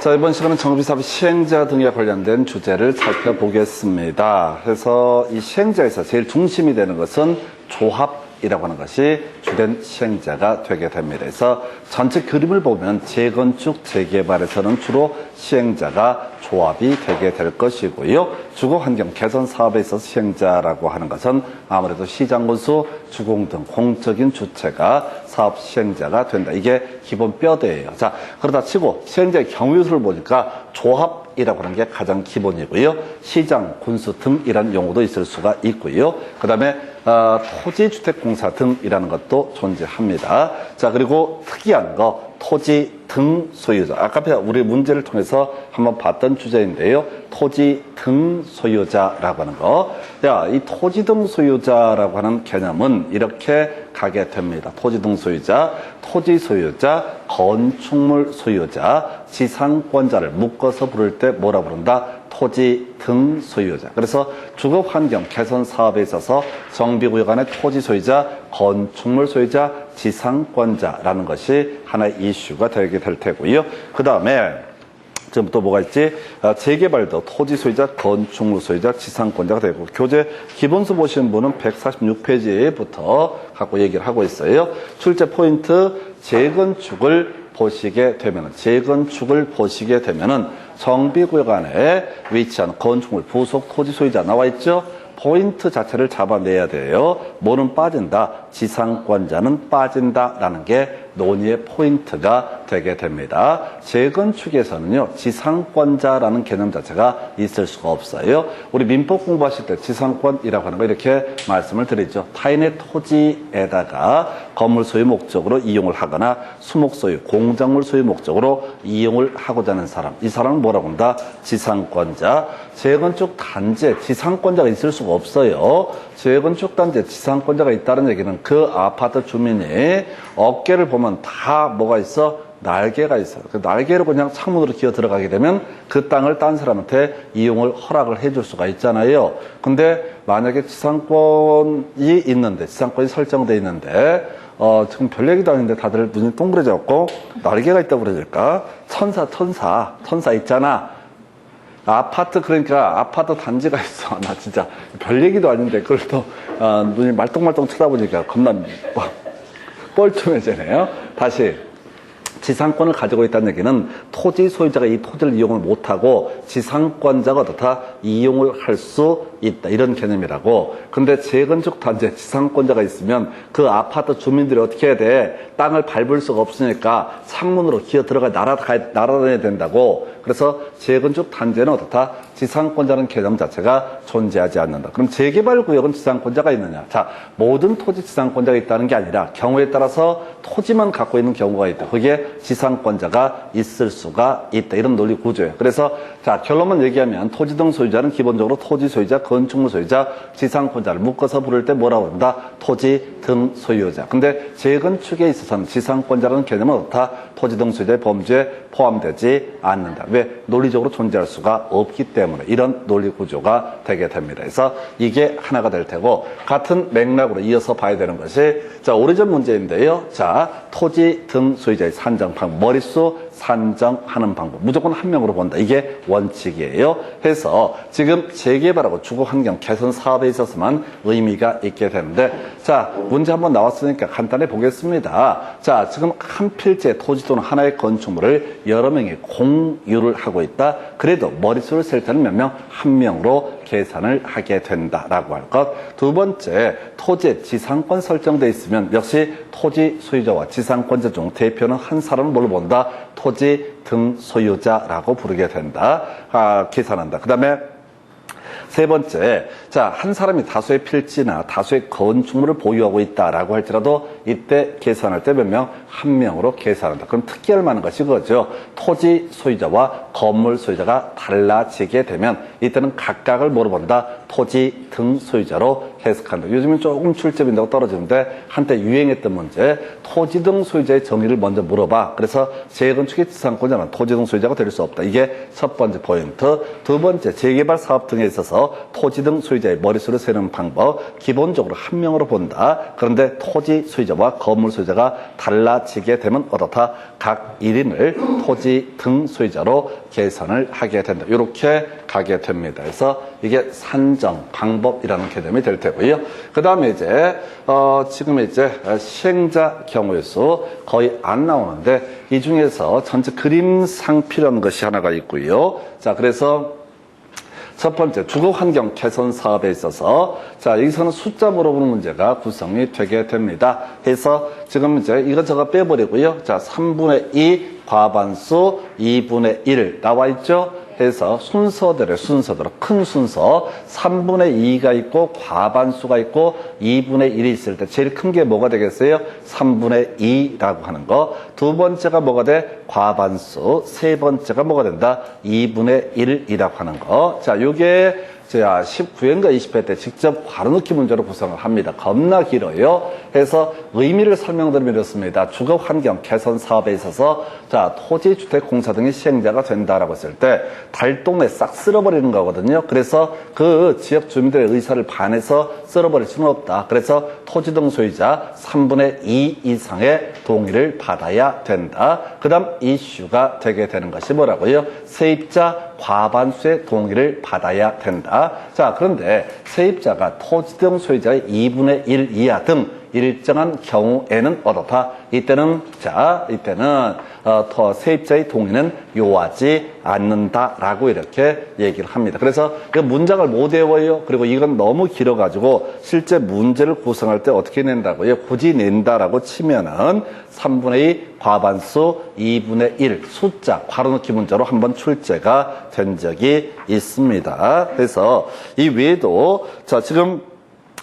자, 이번 시간은 정비사업 시행자 등에 관련된 주제를 살펴보겠습니다. 그래서 이 시행자에서 제일 중심이 되는 것은 조합이라고 하는 것이 주된 시행자가 되게 됩니다. 그래서 전체 그림을 보면 재건축, 재개발에서는 주로 시행자가 조합이 되게 될 것이고요. 주거환경 개선 사업에 있어서 시행자라고 하는 것은 아무래도 시장군수, 주공 등 공적인 주체가 사업 시행자가 된다. 이게 기본 뼈대예요. 자, 그러다 치고 시행자의 경우수를 보니까 조합이라고 하는 게 가장 기본이고요. 시장, 군수 등이라는 용어도 있을 수가 있고요. 그 다음에 토지주택공사 등이라는 것도 존재합니다. 자, 그리고 특이한 거 토지 등 소유자. 아까 우리 문제를 통해서 한번 봤던 주제인데요. 토지 등 소유자라고 하는 거. 자, 이 토지 등 소유자라고 하는 개념은 이렇게 가게 됩니다. 토지 등 소유자, 토지 소유자, 건축물 소유자, 지상권자를 묶어서 부를 때 뭐라 부른다? 토지 등 소유자. 그래서 주거환경 개선 사업에 있어서 정비구역 안에 토지 소유자, 건축물 소유자, 지상권자라는 것이 하나의 이슈가 되게 될 테고요. 그 다음에 지금 또 뭐가 있지? 재개발도 토지 소유자, 건축물 소유자, 지상권자가 되고, 교재 기본서 보시는 분은 146페이지부터 갖고 얘기를 하고 있어요. 출제 포인트, 재건축을 보시게 되면은 정비구역 안에 위치한 건축물 부속 토지 소유자 나와 있죠? 포인트 자체를 잡아내야 돼요. 뭐는 빠진다, 지상권자는 빠진다라는 게 논의의 포인트가 되게 됩니다. 재건축에서는요, 지상권자라는 개념 자체가 있을 수가 없어요. 우리 민법 공부하실 때 지상권이라고 하는 거 이렇게 말씀을 드리죠. 타인의 토지에다가 건물 소유 목적으로 이용을 하거나 수목 소유, 공작물 소유 목적으로 이용을 하고자 하는 사람. 이 사람은 뭐라고 한다? 지상권자. 재건축 단지에 지상권자가 있을 수가 없어요. 재건축 단지에 지상권자가 있다는 얘기는 그 아파트 주민이 어깨를 보면 다 뭐가 있어? 날개가 있어요. 그 날개로 그냥 창문으로 기어 들어가게 되면 그 땅을 딴 사람한테 이용을 허락을 해줄 수가 있잖아요. 근데 만약에 지상권이 있는데, 지상권이 설정돼 있는데, 지금 별 얘기도 아닌데 다들 눈이 동그래졌고 날개가 있다고 그러니까 천사 있잖아. 아파트, 그러니까 아파트 단지가 있어. 나 진짜 별 얘기도 아닌데 그걸 또 눈이 말똥말똥 쳐다보니까 겁나 뻘쭘해지네요. 다시, 지상권을 가지고 있다는 얘기는 토지 소유자가 이 토지를 이용을 못하고 지상권자가 어떻다? 이용을 할 수 있다. 이런 개념이라고. 근데 재건축 단지에 지상권자가 있으면 그 아파트 주민들이 어떻게 해야 돼? 땅을 밟을 수가 없으니까 창문으로 기어 들어가 날아다녀야 된다고. 그래서 재건축 단지에는 어떻다? 지상권자는 개념 자체가 존재하지 않는다. 그럼 재개발 구역은 지상권자가 있느냐? 자, 모든 토지 지상권자가 있다는 게 아니라 경우에 따라서 토지만 갖고 있는 경우가 있다. 그게 지상권자가 있을 수가 있다. 이런 논리 구조예요. 그래서 자, 결론만 얘기하면 토지 등 소유자는 기본적으로 토지 소유자, 건축물 소유자, 지상권자를 묶어서 부를 때 뭐라고 한다? 토지 등 소유자. 근데 재건축에 있어서는 지상권자라는 개념은 어떻다? 토지 등 소유자의 범주에 포함되지 않는다. 왜? 논리적으로 존재할 수가 없기 때문에 이런 논리 구조가 되게 됩니다. 그래서 이게 하나가 될 테고, 같은 맥락으로 이어서 봐야 되는 것이, 자, 오래전 문제인데요. 자, 토지 등 소유자의 산정 방법, 머릿수 산정하는 방법, 무조건 한 명으로 본다. 이게 원칙이에요. 해서 지금 재개발하고 주거환경 개선 사업에 있어서만 의미가 있게 되는데, 자, 문제 한번 나왔으니까 간단히 보겠습니다. 자, 지금 한 필지의 토지 또는 하나의 건축물을 여러 명이 공유를 하고 있다. 그래도 머릿수를 셀 때는 몇 명? 한 명으로 계산을 하게 된다라고 할 것. 두 번째, 토지에 지상권 설정돼 있으면 역시 토지 소유자와 지상권자 중 대표는 한 사람을 뭘로 본다? 토지 등 소유자라고 부르게 된다. 계산한다. 그 다음에 세 번째, 자, 한 사람이 다수의 필지나 다수의 건축물을 보유하고 있다라고 할지라도 이때 계산할 때 몇 명? 한 명으로 계산한다. 그럼 특기할 만한 것이 그거죠. 토지 소유자와 건물 소유자가 달라지게 되면 이때는 각각을 뭐로 본다? 토지 등 소유자로 해석한다. 요즘은 조금 출제빈다고 떨어지는데 한때 유행했던 문제, 토지 등 소유자의 정의를 먼저 물어봐. 그래서 재건축의 지상권자는 토지 등 소유자가 될 수 없다. 이게 첫 번째 포인트. 두 번째, 재개발 사업 등에 있어서 토지 등 소유자의 머릿수를 세는 방법, 기본적으로 한 명으로 본다. 그런데 토지 소유자와 건물 소유자가 달라 달라지게 되면 어떻다? 각 1인을 토지 등 소유자로 계산을 하게 된다. 이렇게 가게 됩니다. 그래서 이게 산정 방법이라는 개념이 될 테고요. 그 다음에 이제 지금 이제 시행자 경우의 수 거의 안 나오는데 이 중에서 전체 그림상 필요한 것이 하나가 있고요. 자, 그래서 첫 번째, 주거 환경 개선 사업에 있어서, 자, 여기서는 숫자 물어보는 문제가 구성이 되게 됩니다. 그래서 지금 이제 이것저것 빼버리고요. 자, 3분의 2 과반수 2분의 1 나와 있죠? 해서 순서대로 큰 순서 3분의 2가 있고 과반수가 있고 2분의 1이 있을 때 제일 큰 게 뭐가 되겠어요? 3분의 2라고 하는 거. 두 번째가 뭐가 돼? 과반수. 세 번째가 뭐가 된다? 2분의 1이라고 하는 거. 자, 요게 제가 19회인가 20회 때 직접 괄호넣기 문제로 구성을 합니다. 겁나 길어요. 그래서 의미를 설명드리면 이렇습니다. 주거 환경 개선 사업에 있어서 자, 토지주택공사 등이 시행자가 된다라고 했을 때 달동네 싹 쓸어버리는 거거든요. 그래서 그 지역 주민들의 의사를 반해서 쓸어버릴 수는 없다. 그래서 토지 등 소유자 3분의 2 이상의 동의를 받아야 된다. 그 다음 이슈가 되게 되는 것이 뭐라고요? 세입자 과반수의 동의를 받아야 된다. 자, 그런데 세입자가 토지 등 소유자의 2분의 1 이하 등 일정한 경우에는 어떻다? 이때는 세입자의 동의는 요하지 않는다라고 이렇게 얘기를 합니다. 그래서 이 문장을 못 외워요. 그리고 이건 너무 길어가지고 실제 문제를 구성할 때 어떻게 낸다고요? 굳이 낸다라고 치면은 3분의 2 과반수 2분의 1 숫자 괄호넣기 문자로 한번 출제가 된 적이 있습니다. 그래서 이 외에도 자, 지금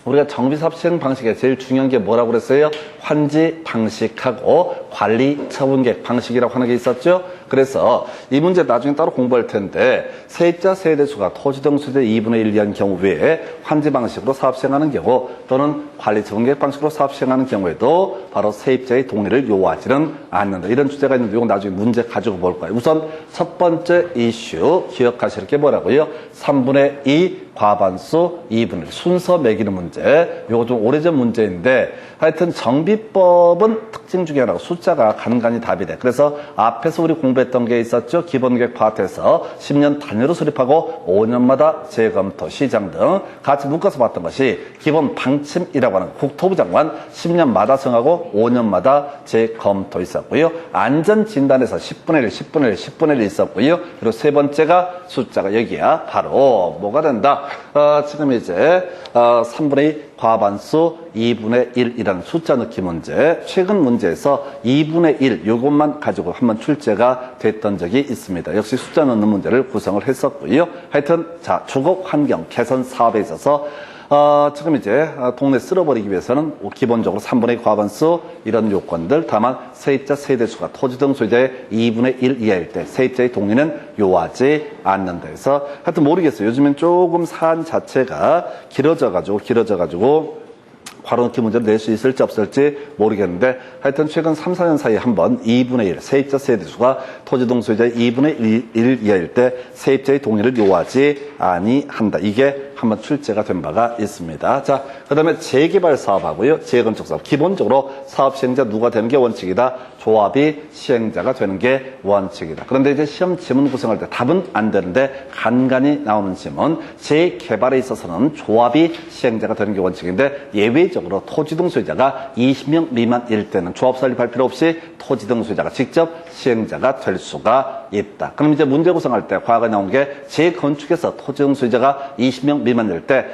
우리가 정비사업 시행 방식에 제일 중요한 게 뭐라고 그랬어요? 환지 방식하고 관리 처분계획 방식이라고 하는 게 있었죠? 그래서 이 문제 나중에 따로 공부할 텐데 세입자 세대수가 토지 등 소유자 2분의 1 이하인 경우 외에 환지 방식으로 사업 시행하는 경우 또는 관리 처분계획 방식으로 사업 시행하는 경우에도 바로 세입자의 동의를 요하지는 않는다. 이런 주제가 있는데 이건 나중에 문제 가지고 볼 거예요. 우선 첫 번째 이슈 기억하실 게 뭐라고요? 3분의 2 과반수 2분의 1 순서 매기는 문제. 요거 좀 오래전 문제인데 하여튼 정비법은 특징 중에 하나가 숫자가 간간히 답이 돼. 그래서 앞에서 우리 공부했던 게 있었죠. 기본계획 파트에서 10년 단위로 수립하고 5년마다 재검토, 시장 등 같이 묶어서 봤던 것이 기본 방침이라고 하는 국토부 장관 10년마다 정하고 5년마다 재검토 있었고요. 안전진단에서 10분의 1, 10분의 1, 10분의 1 있었고요. 그리고 세 번째가 숫자가 여기야. 바로 뭐가 된다? 지금 이제 3분의 2 과반수 2분의 1이라는 숫자 넣기 문제. 최근 문제에서 2분의 1 요것만 가지고 한번 출제가 됐던 적이 있습니다. 역시 숫자 넣는 문제를 구성을 했었고요. 하여튼 자, 주거 환경 개선 사업에 있어서 지금 이제 동네 쓸어버리기 위해서는 기본적으로 3분의 2 과반수 이런 요건들, 다만 세입자 세대수가 토지 등 소유자의 2분의 1 이하일 때 세입자의 동의는 요하지 않는다 해서 하여튼 모르겠어요. 요즘엔 조금 사안 자체가 길어져가지고 괄호넣기 문제를 낼 수 있을지 없을지 모르겠는데 하여튼 최근 3, 4년 사이에 한번 2분의 1 세입자 세대수가 토지 등 소유자의 2분의 1 이하일 때 세입자의 동의를 요하지 아니한다. 이게 한번 출제가 된 바가 있습니다. 자, 그 다음에 재개발 사업하고요. 재건축 사업. 기본적으로 사업 시행자 누가 되는 게 원칙이다. 조합이 시행자가 되는 게 원칙이다. 그런데 이제 시험 지문 구성할 때 답은 안 되는데 간간히 나오는 지문. 재개발에 있어서는 조합이 시행자가 되는 게 원칙인데 예외적으로 토지 등 소유자가 20명 미만일 때는 조합 설립할 필요 없이 토지 등 소유자가 직접 시행자가 될 수가 있다. 그럼 이제 문제 구성할 때 과거에 나온 게 재건축에서 토지 등 소유자가 20명 미만일 때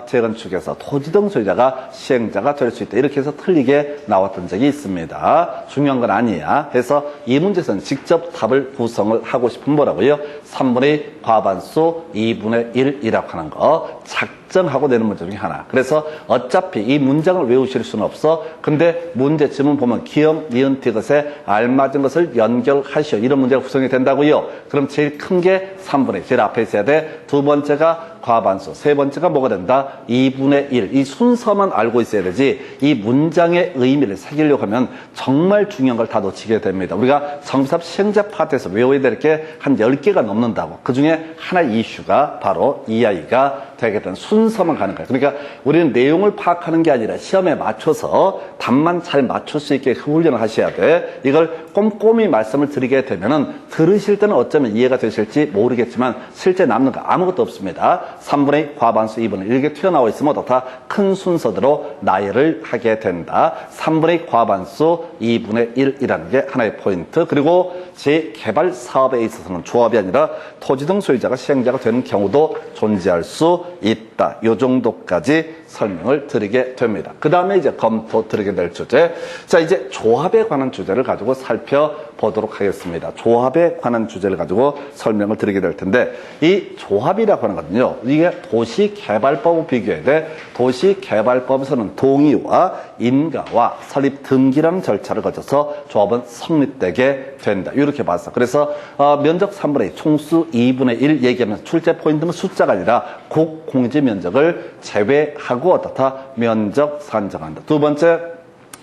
재건축에서 토지 등 소유자가 시행자가 될 수 있다. 이렇게 해서 틀리게 나왔던 적이 있습니다. 중요한 건 아니야. 해서 이 문제에서는 직접 답을 구성을 하고 싶은 뭐라고요? 3분의 2 과반수 2분의 1이라고 하는 거 작정하고 내는 문제 중에 하나. 그래서 어차피 이 문장을 외우실 수는 없어. 근데 문제 지문 보면 기억, 니은, 디귿에 알맞은 것을 연결하시오. 이런 문제가 구성이 된다고요. 그럼 제일 큰 게 3분의 1. 제일 앞에 있어야 돼. 두 번째가 과반수. 세 번째가 뭐가 된다? 2분의 1. 이 순서만 알고 있어야 되지 이 문장의 의미를 새기려고 하면 정말 중요한 걸 다 놓치게 됩니다. 우리가 정비사업 시행자 파트에서 외워야 될 게 한 10개가 넘는다고. 그 중에 하나의 이슈가 바로 이 아이가 되게 된 순서만 가는 거예요. 그러니까 우리는 내용을 파악하는 게 아니라 시험에 맞춰서 답만 잘 맞출 수 있게 훈련을 하셔야 돼. 이걸 꼼꼼히 말씀을 드리게 되면은 들으실 때는 어쩌면 이해가 되실지 모르겠지만 실제 남는 거 아무것도 없습니다. 3분의 과반수, 2분의 1 이렇게 튀어나와 있으면 다 큰 순서대로 나열을 하게 된다. 3분의 과반수, 2분의 1이라는 게 하나의 포인트. 그리고 재개발 사업에 있어서는 조합이 아니라 토지 등 소유자가 시행자가 되는 경우도 존재할 수 있다. 이 정도까지 설명을 드리게 됩니다. 그 다음에 이제 검토 드리게 될 주제. 자, 이제 조합에 관한 주제를 가지고 살펴보도록 하겠습니다. 조합에 관한 주제를 가지고 설명을 드리게 될 텐데, 이 조합이라고 하는 거는요, 이게 도시개발법을 비교해야 돼. 도시개발법에서는 동의와 인가와 설립 등기라는 절차를 거쳐서 조합은 성립되게 된다. 이렇게 봤어. 그래서 면적 3분의 2, 총수 2분의 1 얘기하면서 출제 포인트는 숫자가 아니라 공지 면적을 제외하고 어떻다 면적 산정한다. 두 번째,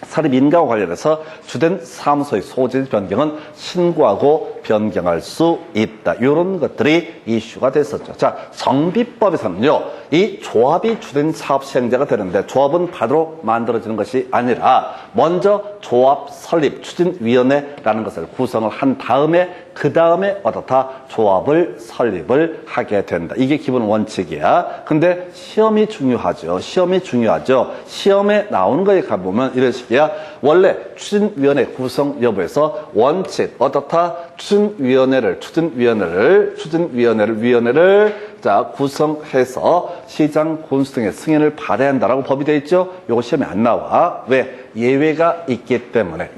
사립 인가와 관련해서 주된 사무소의 소재 변경은 신고하고 변경할 수 있다. 이런 것들이 이슈가 됐었죠. 자, 정비법에서는요, 이 조합이 주된 사업 시행자가 되는데 조합은 바로 만들어지는 것이 아니라 먼저 조합 설립 추진위원회라는 것을 구성을 한 다음에 그 다음에 어떻다 조합을 설립을 하게 된다. 이게 기본 원칙이야. 근데 시험이 중요하죠. 시험이 중요하죠. 시험에 나오는 거에 가보면 이런 식이야. 원래 추진위원회 구성 여부에서 원칙 어떻다 추진위원회를 자, 구성해서 시장 군수 등의 승인을 받아야 한다라고 법이 되어 있죠. 요거 시험에 안 나와. 왜? 예외가 있기 때문에.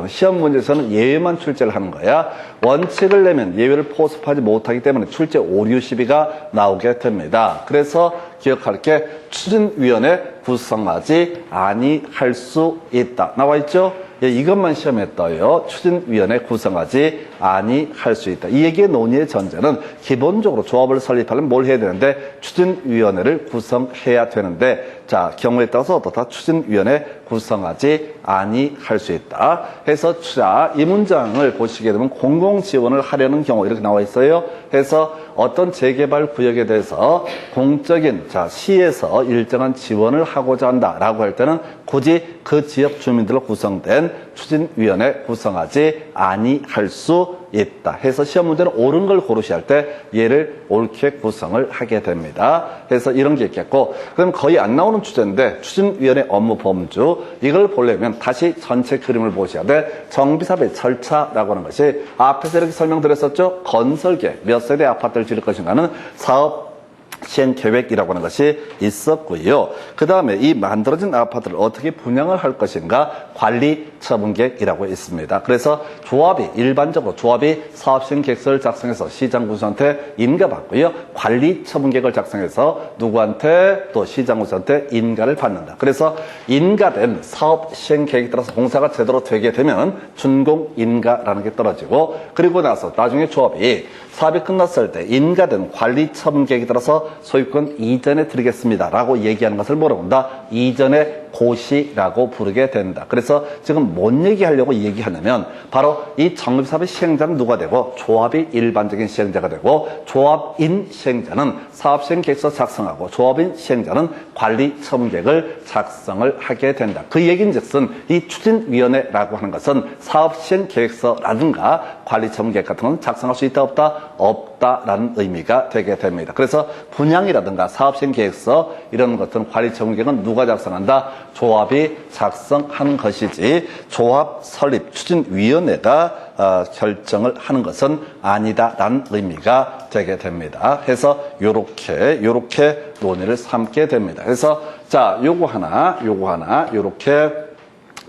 시험 문제에서는 예외만 출제를 하는 거야. 원칙을 내면 예외를 포섭하지 못하기 때문에 출제 오류 시비가 나오게 됩니다. 그래서 기억할 게 추진위원회 구성하지 아니할 수 있다. 나와 있죠? 예, 이것만 시험에 떠요. 추진위원회 구성하지 아니할 수 있다. 이 얘기의 논의의 전제는 기본적으로 조합을 설립하려면 뭘 해야 되는데 추진위원회를 구성해야 되는데, 자, 경우에 따라서 어떻다 추진위원회 구성하지 아니할 수 있다. 해서 자, 이 문장을 보시게 되면 공공지원을 하려는 경우 이렇게 나와 있어요. 해서 어떤 재개발 구역에 대해서 공적인 시에서 일정한 지원을 하고자 한다라고 할 때는 굳이 그 지역 주민들로 구성된 추진위원회 구성하지 아니할 수 있다. 해서 시험 문제는 옳은 걸 고르셔야 할 때 얘를 옳게 구성을 하게 됩니다. 해서 이런 게 있겠고, 그럼 거의 안 나오는 주제인데 추진위원회 업무 범주, 이걸 보려면 다시 전체 그림을 보셔야 돼. 정비사업의 절차라고 하는 것이 앞에서 이렇게 설명드렸었죠. 건설계, 몇 세대 아파트를 지을 것인가는 사업 시행 계획이라고 하는 것이 있었고요. 그 다음에 이 만들어진 아파트를 어떻게 분양을 할 것인가 관리 처분 계획이라고 있습니다. 그래서 일반적으로 조합이 사업 시행 계획서를 작성해서 시장 군수한테 인가받고요. 관리 처분 계획을 작성해서 누구한테? 또 시장 군수한테 인가를 받는다. 그래서 인가된 사업 시행 계획에 따라서 공사가 제대로 되게 되면 준공 인가라는 게 떨어지고, 그리고 나서 나중에 조합이 사업이 끝났을 때 인가된 관리 처분 계획에 따라서 소유권 이전에 드리겠습니다라고 얘기하는 것을 뭐라고 한다? 이전의 고시라고 부르게 된다. 그래서 지금 뭔 얘기하려고 얘기하냐면 바로 이 정비사업의 시행자는 누가 되고 조합이 일반적인 시행자가 되고 조합인 시행자는 사업시행 계획서 작성하고 조합인 시행자는 관리 처분계획을 작성을 하게 된다. 그 얘기인즉슨 이 추진위원회라고 하는 것은 사업시행 계획서라든가 관리 처분계획 같은 건 작성할 수 있다 없다? 없다라는 의미가 되게 됩니다. 그래서 분양이라든가 사업시행 계획서 이런 것들은 관리 처분계획은 누가 작성한다? 조합이 작성하는 것이지 조합 설립 추진위원회가 결정을 하는 것은 아니다라는 의미가 되게 됩니다. 해서 요렇게 논의를 삼게 됩니다. 그래서 자, 요거 하나 요렇게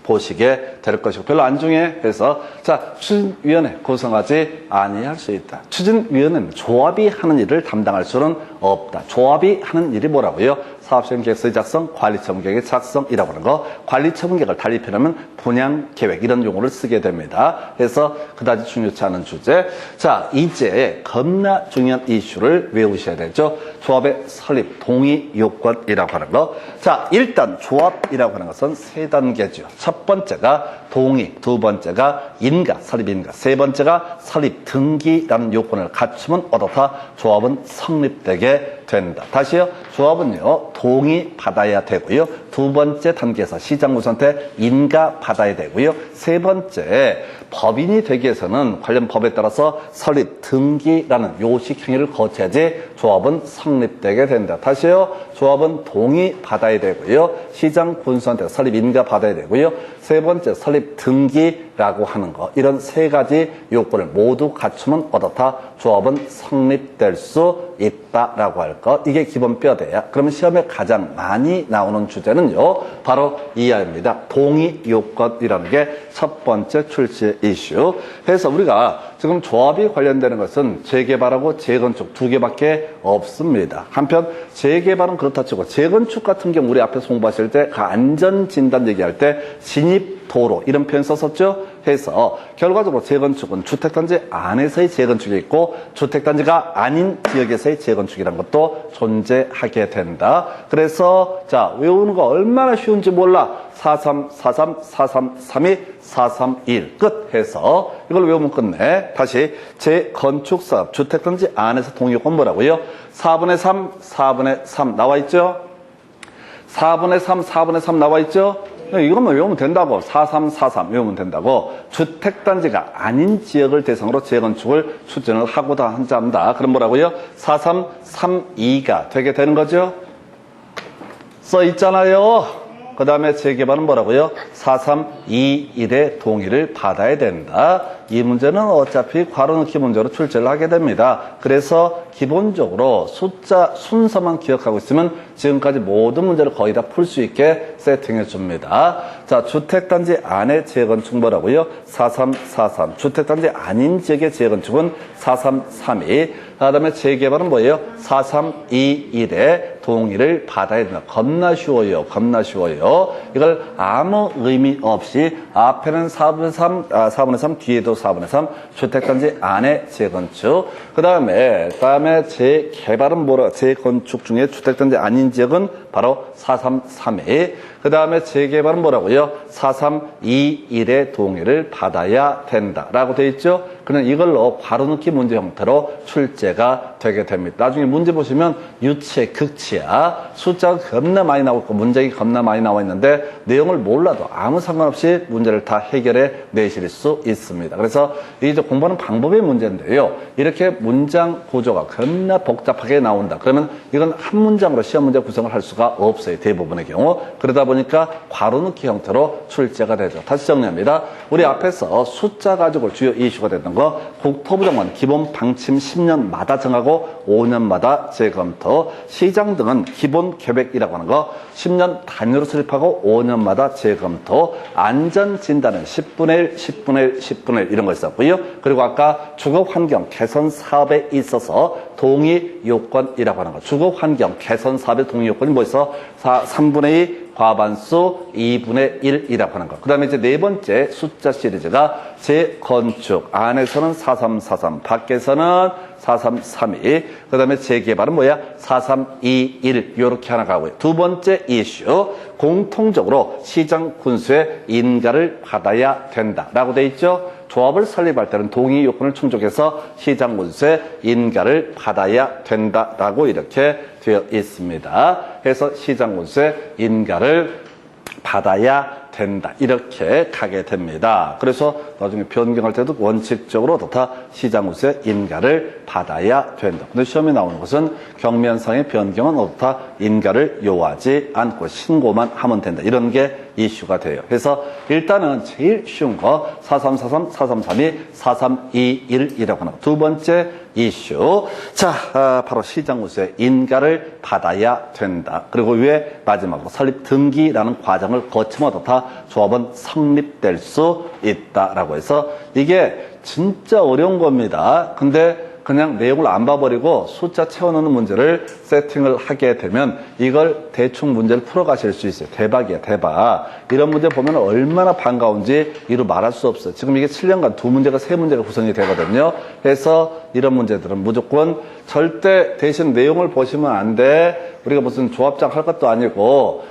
보시게 될 것이고, 별로 안 중요해서 자, 추진위원회 구성하지 아니할 수 있다. 추진위원회는 조합이 하는 일을 담당할 수는 없다. 조합이 하는 일이 뭐라고요? 사업시행 계획서의 작성, 관리처분 계획의 작성이라고 하는 거. 관리처분 계획을 달리 표현하면 분양 계획 이런 용어를 쓰게 됩니다. 그래서 그다지 중요치 않은 주제. 자, 이제 겁나 중요한 이슈를 외우셔야 되죠. 조합의 설립 동의 요건이라고 하는 거. 자, 일단 조합이라고 하는 것은 세 단계죠. 첫 번째가 동의, 두 번째가 인가, 설립 인가, 세 번째가 설립 등기라는 요건을 갖추면 어떻다? 조합은 성립되게 된다. 다시요. 조합은요, 동의 받아야 되고요. 두 번째 단계에서 시장구선한테 인가 받아야 되고요. 세 번째, 법인이 되기 위해서는 관련 법에 따라서 설립 등기라는 요식 행위를 거쳐야지 조합은 성립되게 된다. 다시요. 조합은 동의 받아야 되고요. 시장 군수한테 설립 인가 받아야 되고요. 세 번째 설립 등기라고 하는 거. 이런 세 가지 요건을 모두 갖추면 어떻다? 조합은 성립될 수 있다라고 할 것. 이게 기본 뼈대야. 그러면 시험에 가장 많이 나오는 주제는요. 바로 이하입니다. 동의 요건이라는 게 첫 번째 출시 이슈. 그래서 우리가 지금 조합이 관련되는 것은 재개발하고 재건축 두 개밖에 없습니다. 한편 재개발은 그렇다 치고 재건축 같은 경우 우리 앞에서 공부하실 때 그 안전진단 얘기할 때 진입 도로 이런 표현 썼었죠. 해서 결과적으로 재건축은 주택단지 안에서의 재건축이 있고 주택단지가 아닌 지역에서의 재건축이라는 것도 존재하게 된다. 그래서 자, 외우는 거 얼마나 쉬운지 몰라. 43, 43, 43, 32, 431 끝 해서 이걸 외우면 끝내. 다시 재건축사업 주택단지 안에서 동의요건 뭐라고요? 4분의 3, 4분의 3 나와 있죠? 4분의 3, 4분의 3 나와 있죠? 이것만 외우면 된다고. 4343 외우면 된다고. 주택단지가 아닌 지역을 대상으로 재건축을 추진을 하고자 한다. 그럼 뭐라고요? 4332가 되게 되는 거죠? 써 있잖아요. 그 다음에 재개발은 뭐라고요? 4321의 동의를 받아야 된다. 이 문제는 어차피 괄호넣기 문제로 출제를 하게 됩니다. 그래서 기본적으로 숫자 순서만 기억하고 있으면 지금까지 모든 문제를 거의 다 풀 수 있게 세팅해 줍니다. 자, 주택단지 안의 재건축 뭐라고요? 4343. 주택단지 아닌 지역의 재건축은 4332. 그 다음에 재개발은 뭐예요? 4321의 동의를 받아야 된다. 겁나 쉬워요. 겁나 쉬워요. 이걸 아무 의미 없이 앞에는 4분의 3, 뒤에도 4분의 3, 주택단지 안에 재건축. 그 다음에 재개발은 재건축 중에 주택단지 아닌 지역은 바로 4332. 그 다음에 재개발은 뭐라고요? 4321의 동의를 받아야 된다라고 되어 있죠? 그냥 이걸로 괄호넣기 문제 형태로 출제가 되게 됩니다. 나중에 문제 보시면 유치의 극치야. 숫자가 겁나 많이 나오고 있고 문장이 겁나 많이 나와 있는데 내용을 몰라도 아무 상관없이 문제를 다 해결해 내실 수 있습니다. 그래서 이제 공부하는 방법의 문제인데요. 이렇게 문장 구조가 겁나 복잡하게 나온다. 그러면 이건 한 문장으로 시험 문제 구성을 할 수가 없어요. 대부분의 경우. 그러다 보니까 괄호넣기 형태로 출제가 되죠. 다시 정리합니다. 우리 앞에서 숫자 가지고 주요 이슈가 됐던 거 국토부 장관 기본 방침 10년마다 정하고 5년마다 재검토, 시장 등은 기본 계획이라고 하는 거 10년 단위로 수립하고 5년마다 재검토, 안전진단은 10분의 1, 10분의 1, 10분의 1 이런 거 있었고요. 그리고 아까 주거환경 개선 사업에 있어서 동의요건이라고 하는 거. 주거환경 개선 사업의 동의요건이 뭐 있어? 3분의 2 과반수 2분의 1이라고 하는 거. 그 다음에 이제 네 번째 숫자 시리즈가 재건축. 안에서는 4343, 밖에서는 4332. 그 다음에 재개발은 뭐야? 4321. 요렇게 하나 가고요. 두 번째 이슈. 공통적으로 시장 군수의 인가를 받아야 된다. 라고 돼 있죠? 조합을 설립할 때는 동의 요건을 충족해서 시장 군수의 인가를 받아야 된다라고 이렇게 되어 있습니다. 그래서 시장 군수의 인가를 받아야 된다. 이렇게 가게 됩니다. 그래서 나중에 변경할 때도 원칙적으로 다 시장 군수의 인가를 받아야 된다. 근데 시험에 나오는 것은 경면상의 변경은 어떻다? 인가를 요하지 않고 신고만 하면 된다. 이런 게 이슈가 돼요. 그래서 일단은 제일 쉬운 거 4343, 4332, 4321이라고 하는 두 번째 이슈. 자, 바로 시장 군수의 인가를 받아야 된다. 그리고 왜 마지막으로 설립 등기라는 과정을 거치면 어떻다? 조합은 성립될 수 있다라고 해서 이게 진짜 어려운 겁니다. 근데 그냥 내용을 안 봐버리고 숫자 채워넣는 문제를 세팅을 하게 되면 이걸 대충 문제를 풀어가실 수 있어요. 대박이야, 대박. 이런 문제 보면 얼마나 반가운지 이루 말할 수 없어요. 지금 이게 7년간 2문제가 3문제가 구성이 되거든요. 그래서 이런 문제들은 무조건 절대 대신 내용을 보시면 안 돼. 우리가 무슨 조합장 할 것도 아니고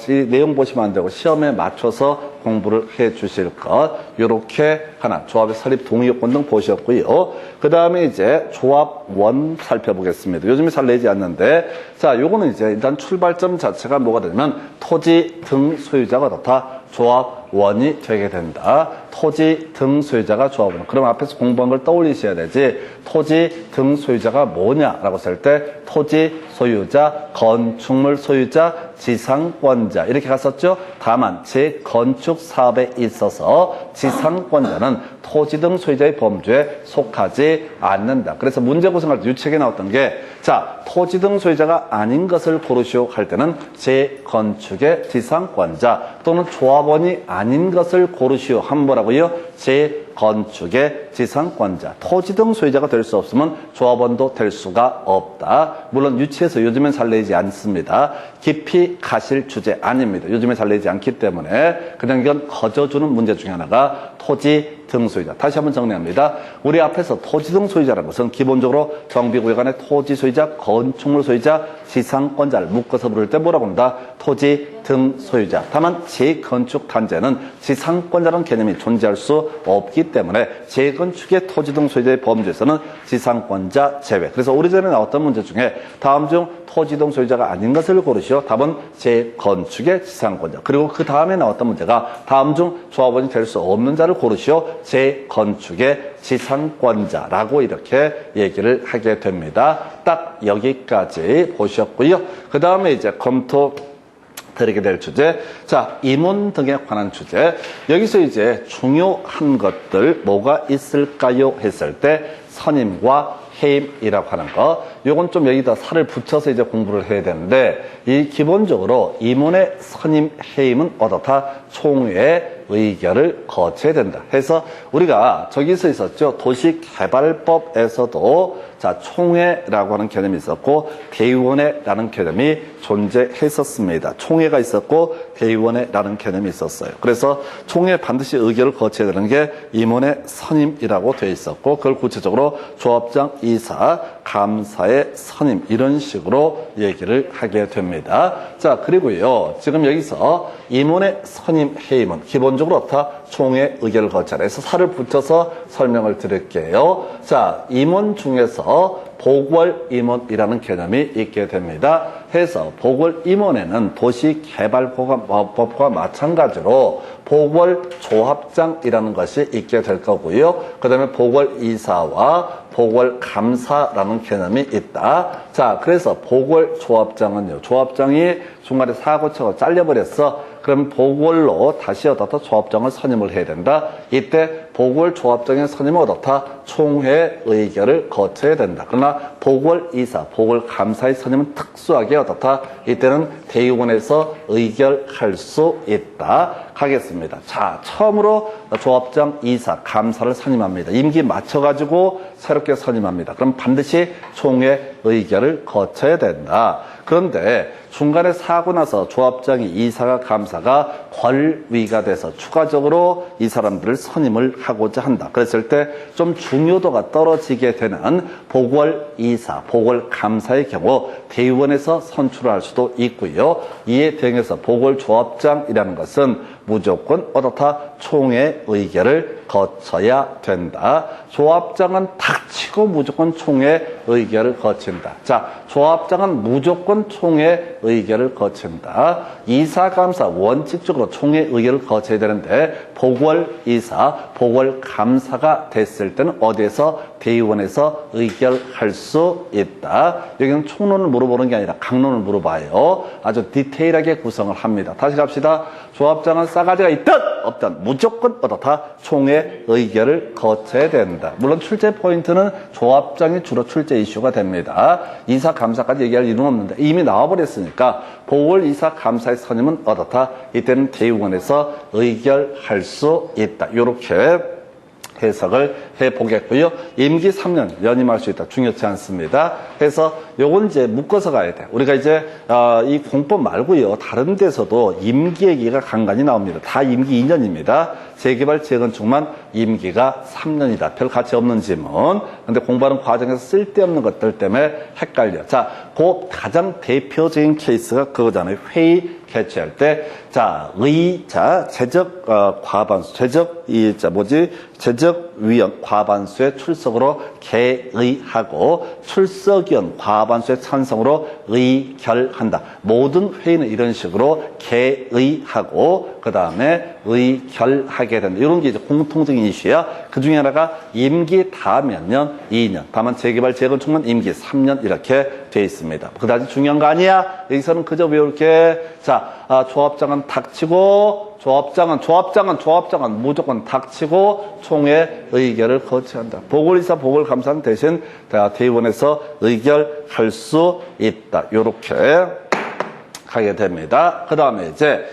이 내용 보시면 안 되고 시험에 맞춰서 공부를 해 주실 것. 요렇게 하나 조합의 설립 동의 요건 등 보셨고요. 그 다음에 이제 조합원 살펴보겠습니다. 요즘에 잘 내지 않는데 자 요거는 이제 일단 출발점 자체가 뭐가 되냐면 토지 등 소유자가 어떻다? 조합원이 되게 된다. 토지 등 소유자가 조합원. 그럼 앞에서 공부한 걸 떠올리셔야 되지. 토지 등 소유자가 뭐냐라고 했을 때 토지 소유자, 건축물 소유자, 지상권자 이렇게 갔었죠. 다만 재건축 사업에 있어서 지상권자는 토지 등 소유자의 범주에 속하지 않는다. 그래서 문제 구성할 때 유책에 나왔던 게 자, 토지 등 소유자가 아닌 것을 고르시오 할 때는 재건축의 지상권자 또는 조합원이 아닌 것을 고르시오 하면 뭐라고요? 재건축의 지상권자. 토지 등 소유자가 될 수 없으면 조합원도 될 수가 없다. 물론 유치해서 요즘엔 잘 내지 않습니다. 깊이 가실 주제 아닙니다. 요즘에 잘 내지 않기 때문에 그냥 이건 거저주는 문제 중에 하나가 토지 등 소유자. 다시 한번 정리합니다. 우리 앞에서 토지 등 소유자라는 것은 기본적으로 정비구역 안에 토지 소유자, 건축물 소유자, 지상권자를 묶어서 부를 때 뭐라고 한다? 토지 등 소유자. 다만 재건축 단지에는 지상권자라는 개념이 존재할 수 없기 때문에 재건축의 토지 등 소유자의 범주에서는 지상권자 제외. 그래서 오래전에 나왔던 문제 중에 다음 중 토지 등 소유자가 아닌 것을 고르시오. 답은 재건축의 지상권자. 그리고 그 다음에 나왔던 문제가 다음 중 조합원이 될 수 없는 자를 고르시오. 재건축의 지상권자라고 이렇게 얘기를 하게 됩니다. 딱 여기까지 보셨고요. 그 다음에 이제 검토 드리게 될 주제. 자, 임원 등에 관한 주제. 여기서 이제 중요한 것들 뭐가 있을까요? 했을 때 선임과 해임이라고 하는 거. 요건 좀 여기다 살을 붙여서 이제 공부를 해야 되는데 이 기본적으로 임원의 선임, 해임은 어떻다? 총회의 의결을 거쳐야 된다. 해서 우리가 저기서 있었죠. 도시개발법에서도 자, 총회라고 하는 개념이 있었고 대의원회라는 개념이 존재했었습니다. 총회가 있었고 대의원회라는 개념이 있었어요. 그래서 총회 반드시 의결을 거쳐야 되는 게 임원의 선임이라고 되어 있었고 그걸 구체적으로 조합장, 이사, 감사의 선임 이런 식으로 얘기를 하게 됩니다. 자, 그리고요. 지금 여기서 임원의 선임, 해임은 기본적으로 어떻다? 총회 의결을 거쳐라 해서 살을 붙여서 설명을 드릴게요. 자, 임원 중에서 보궐임원이라는 개념이 있게 됩니다. 해서 보궐임원에는 도시개발법과 마찬가지로 보궐조합장이라는 것이 있게 될 거고요. 그 다음에 보궐이사와 보궐감사라는 개념이 있다. 자, 그래서 보궐조합장은요. 조합장이 중간에 사고쳐서 잘려버렸어. 그럼 보궐로 다시 어떻다? 조합장을 선임을 해야 된다. 이때 보궐조합장의 선임은 어떻다? 총회 의결을 거쳐야 된다. 그러나 보궐이사, 보궐감사의 선임은 특수하게 어떻다? 이때는 대의원에서 의결할 수 있다. 하겠습니다. 자, 처음으로 조합장, 이사, 감사를 선임합니다. 임기 맞춰가지고 새롭게 선임합니다. 그럼 반드시 총회 의결을 거쳐야 된다. 그런데 중간에 사고 나서 조합장이, 이사가, 감사가 권위가 돼서 추가적으로 이 사람들을 선임을 하고자 한다. 그랬을 때 좀 중요도가 떨어지게 되는 보궐이사, 보궐감사의 경우 대의원에서 선출을 할 수도 있고요. 이에 대응해서 보궐조합장이라는 것은 무조건 어떻다? 총회 의결을 거쳐야 된다. 조합장은 닥치고 무조건 총회 의결을 거친다. 자, 조합장은 무조건 총회 의결을 거친다. 이사, 감사 원칙적으로 총회 의결을 거쳐야 되는데 보궐이사, 보궐감사가 됐을 때는 어디에서? 대의원에서 의결할 수 있다. 여기는 총론을 물어보는 게 아니라 강론을 물어봐요. 아주 디테일하게 구성을 합니다. 다시 갑시다. 조합장은 싸가지가 있든 없든 무조건 어떻다? 총회 의결을 거쳐야 된다. 물론 출제 포인트는 조합장이 주로 출제 이슈가 됩니다. 이사, 감사까지 얘기할 이유는 없는데 이미 나와버렸으니까 보궐이사, 감사의 선임은 어떻다? 이때는 대의원에서 의결할 수 있다. 이렇게 해석을 해보겠고요. 임기 3년 연임할 수 있다. 중요치 않습니다. 그래서 요건 이제 묶어서 가야 돼. 우리가 이제 이 공법 말고요. 다른 데서도 임기 얘기가 간간히 나옵니다. 다 임기 2년입니다. 재개발, 재건축만 임기가 3년이다. 별 가치 없는 지문. 근데 공부하는 과정에서 쓸데없는 것들 때문에 헷갈려. 자, 그 가장 대표적인 케이스가 그거잖아요. 회의 개최할 때, 자, 재적 과반수, 재적위원 과반수의 출석으로 개의하고 출석위원 과반수의 찬성으로 의결한다. 모든 회의는 이런 식으로 개의하고 그 다음에 의결하게 된다. 이런 게 이제 공통적인 이슈야. 그 중에 하나가 임기 다 몇 년? 2년. 다만 재개발, 재건축만 임기 3년 이렇게 돼 있습니다. 그다지 중요한 거 아니야. 여기서는 그저 외울게. 자, 조합장은 닥치고 조합장은 무조건 닥치고 총회 의결을 거치한다. 보궐이사, 보궐감사는 대신 대의원에서 의결할 수 있다. 요렇게 가게 됩니다. 그 다음에 이제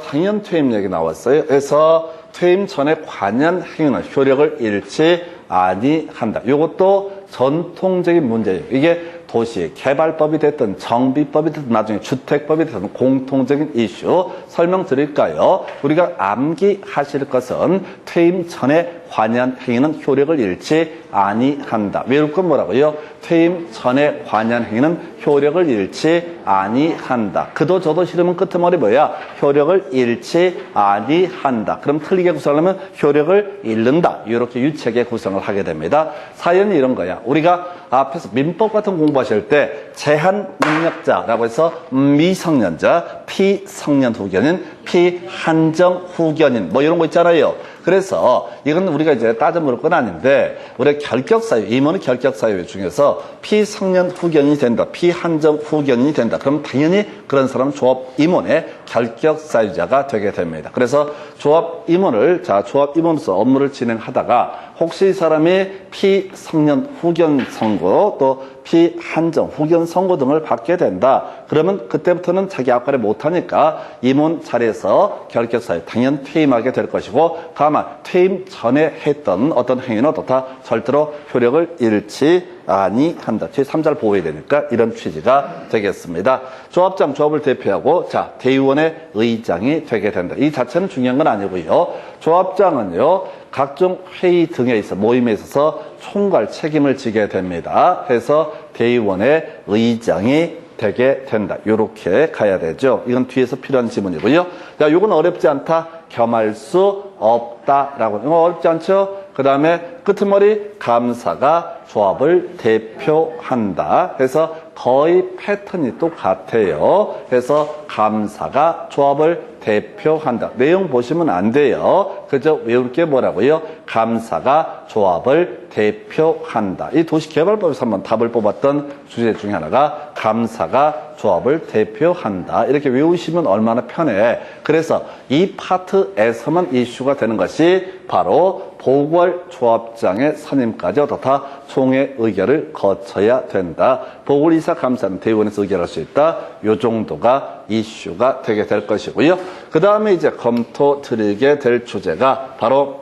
당연 퇴임 얘기 나왔어요. 그래서 퇴임 전에 관련 행위는 효력을 잃지 아니한다. 요것도 전통적인 문제예요. 이게 도시 개발법이 됐든 정비법이 됐든 나중에 주택법이 됐든 공통적인 이슈 설명드릴까요? 우리가 암기하실 것은 퇴임 전에 관여한 행위는 효력을 잃지 아니한다. 외울 건 뭐라고요? 퇴임 전에 관여한 행위는 효력을 잃지 아니한다. 그도 저도 싫으면 끄트머리 뭐야? 효력을 잃지 아니한다. 그럼 틀리게 구성하려면 효력을 잃는다. 이렇게 유책의 구성을 하게 됩니다. 사연이 이런 거야. 우리가 앞에서 민법 같은 공부하실 때 제한 능력자라고 해서 미성년자, 피성년 후견인, 피한정 후견인 뭐 이런 거 있잖아요. 그래서 이건 우리가 이제 따져 물을 건 아닌데 우리가 결격사유, 임원의 결격사유 중에서 피성년 후견인이 된다, 피한정 후견인이 된다. 그럼 당연히 그런 사람은 조합 임원의 결격사유자가 되게 됩니다. 그래서 조합 임원으로서 업무를 진행하다가 혹시 이 사람이 피성년 후견 선고 또 피한정 후견 선고 등을 받게 된다. 그러면 그때부터는 자기 앞가래 못하니까 임원 자리에서 결격사유 당연 퇴임하게 될 것이고 다만 퇴임 전에 했던 어떤 행위는 어떻다? 절대로 효력을 잃지 아니한다. 제3자를 보호해야 되니까 이런 취지가 되겠습니다. 조합장, 조합을 대표하고 자 대의원의 의장이 되게 된다. 이 자체는 중요한 건 아니고요. 조합장은요. 각종 회의 등에 있어 모임에 있어서 총괄 책임을 지게 됩니다. 해서 대의원의 의장이 되게 된다. 이렇게 가야 되죠. 이건 뒤에서 필요한 지문이고요. 자, 이건 어렵지 않다. 겸할 수 없다라고. 이거 어렵지 않죠? 그 다음에 끄트머리 감사가 조합을 대표한다. 해서 거의 패턴이 똑같아요. 해서 감사가 조합을 대표한다. 내용 보시면 안 돼요. 그저 외울 게 뭐라고요? 감사가 조합을 대표한다. 이 도시개발법에서 한번 답을 뽑았던 주제 중에 하나가 감사가 조합을 대표한다. 이렇게 외우시면 얼마나 편해. 그래서 이 파트에서만 이슈가 되는 것이 바로 보궐조합장의 선임까지 어떻다? 총회 의결을 거쳐야 된다. 보궐이사 감사는 대의원에서 의결할 수 있다. 요 정도가 이슈가 되게 될 것이고요. 그 다음에 이제 검토 드리게 될 주제가 바로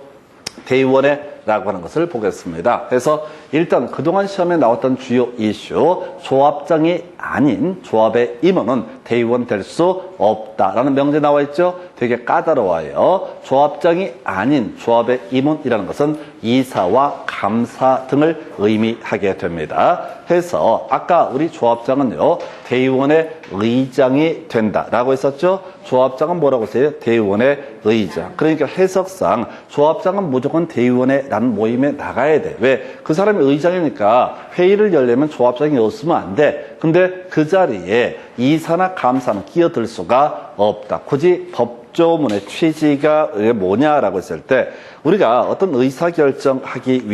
대의원회라고 하는 것을 보겠습니다. 그래서 일단 그동안 시험에 나왔던 주요 이슈, 조합장이 아닌 조합의 임원은 대의원 될 수 없다라는 명제 나와 있죠. 되게 까다로워요. 조합장이 아닌 조합의 임원이라는 것은 이사와 감사 등을 의미하게 됩니다. 해서 아까 우리 조합장은요, 대의원의 의장이 된다라고 했었죠. 조합장은 뭐라고 했어요? 대의원의 의장. 그러니까 해석상 조합장은 무조건 대의원회라는 모임에 나가야 돼. 왜? 그 사람이 의장이니까 회의를 열려면 조합장이 없으면 안 돼. 근데 그 자리에 이사나 감사는 끼어들 수가 없다. 굳이 법조문의 취지가 뭐냐라고 했을 때 우리가 어떤 의사결정을 하기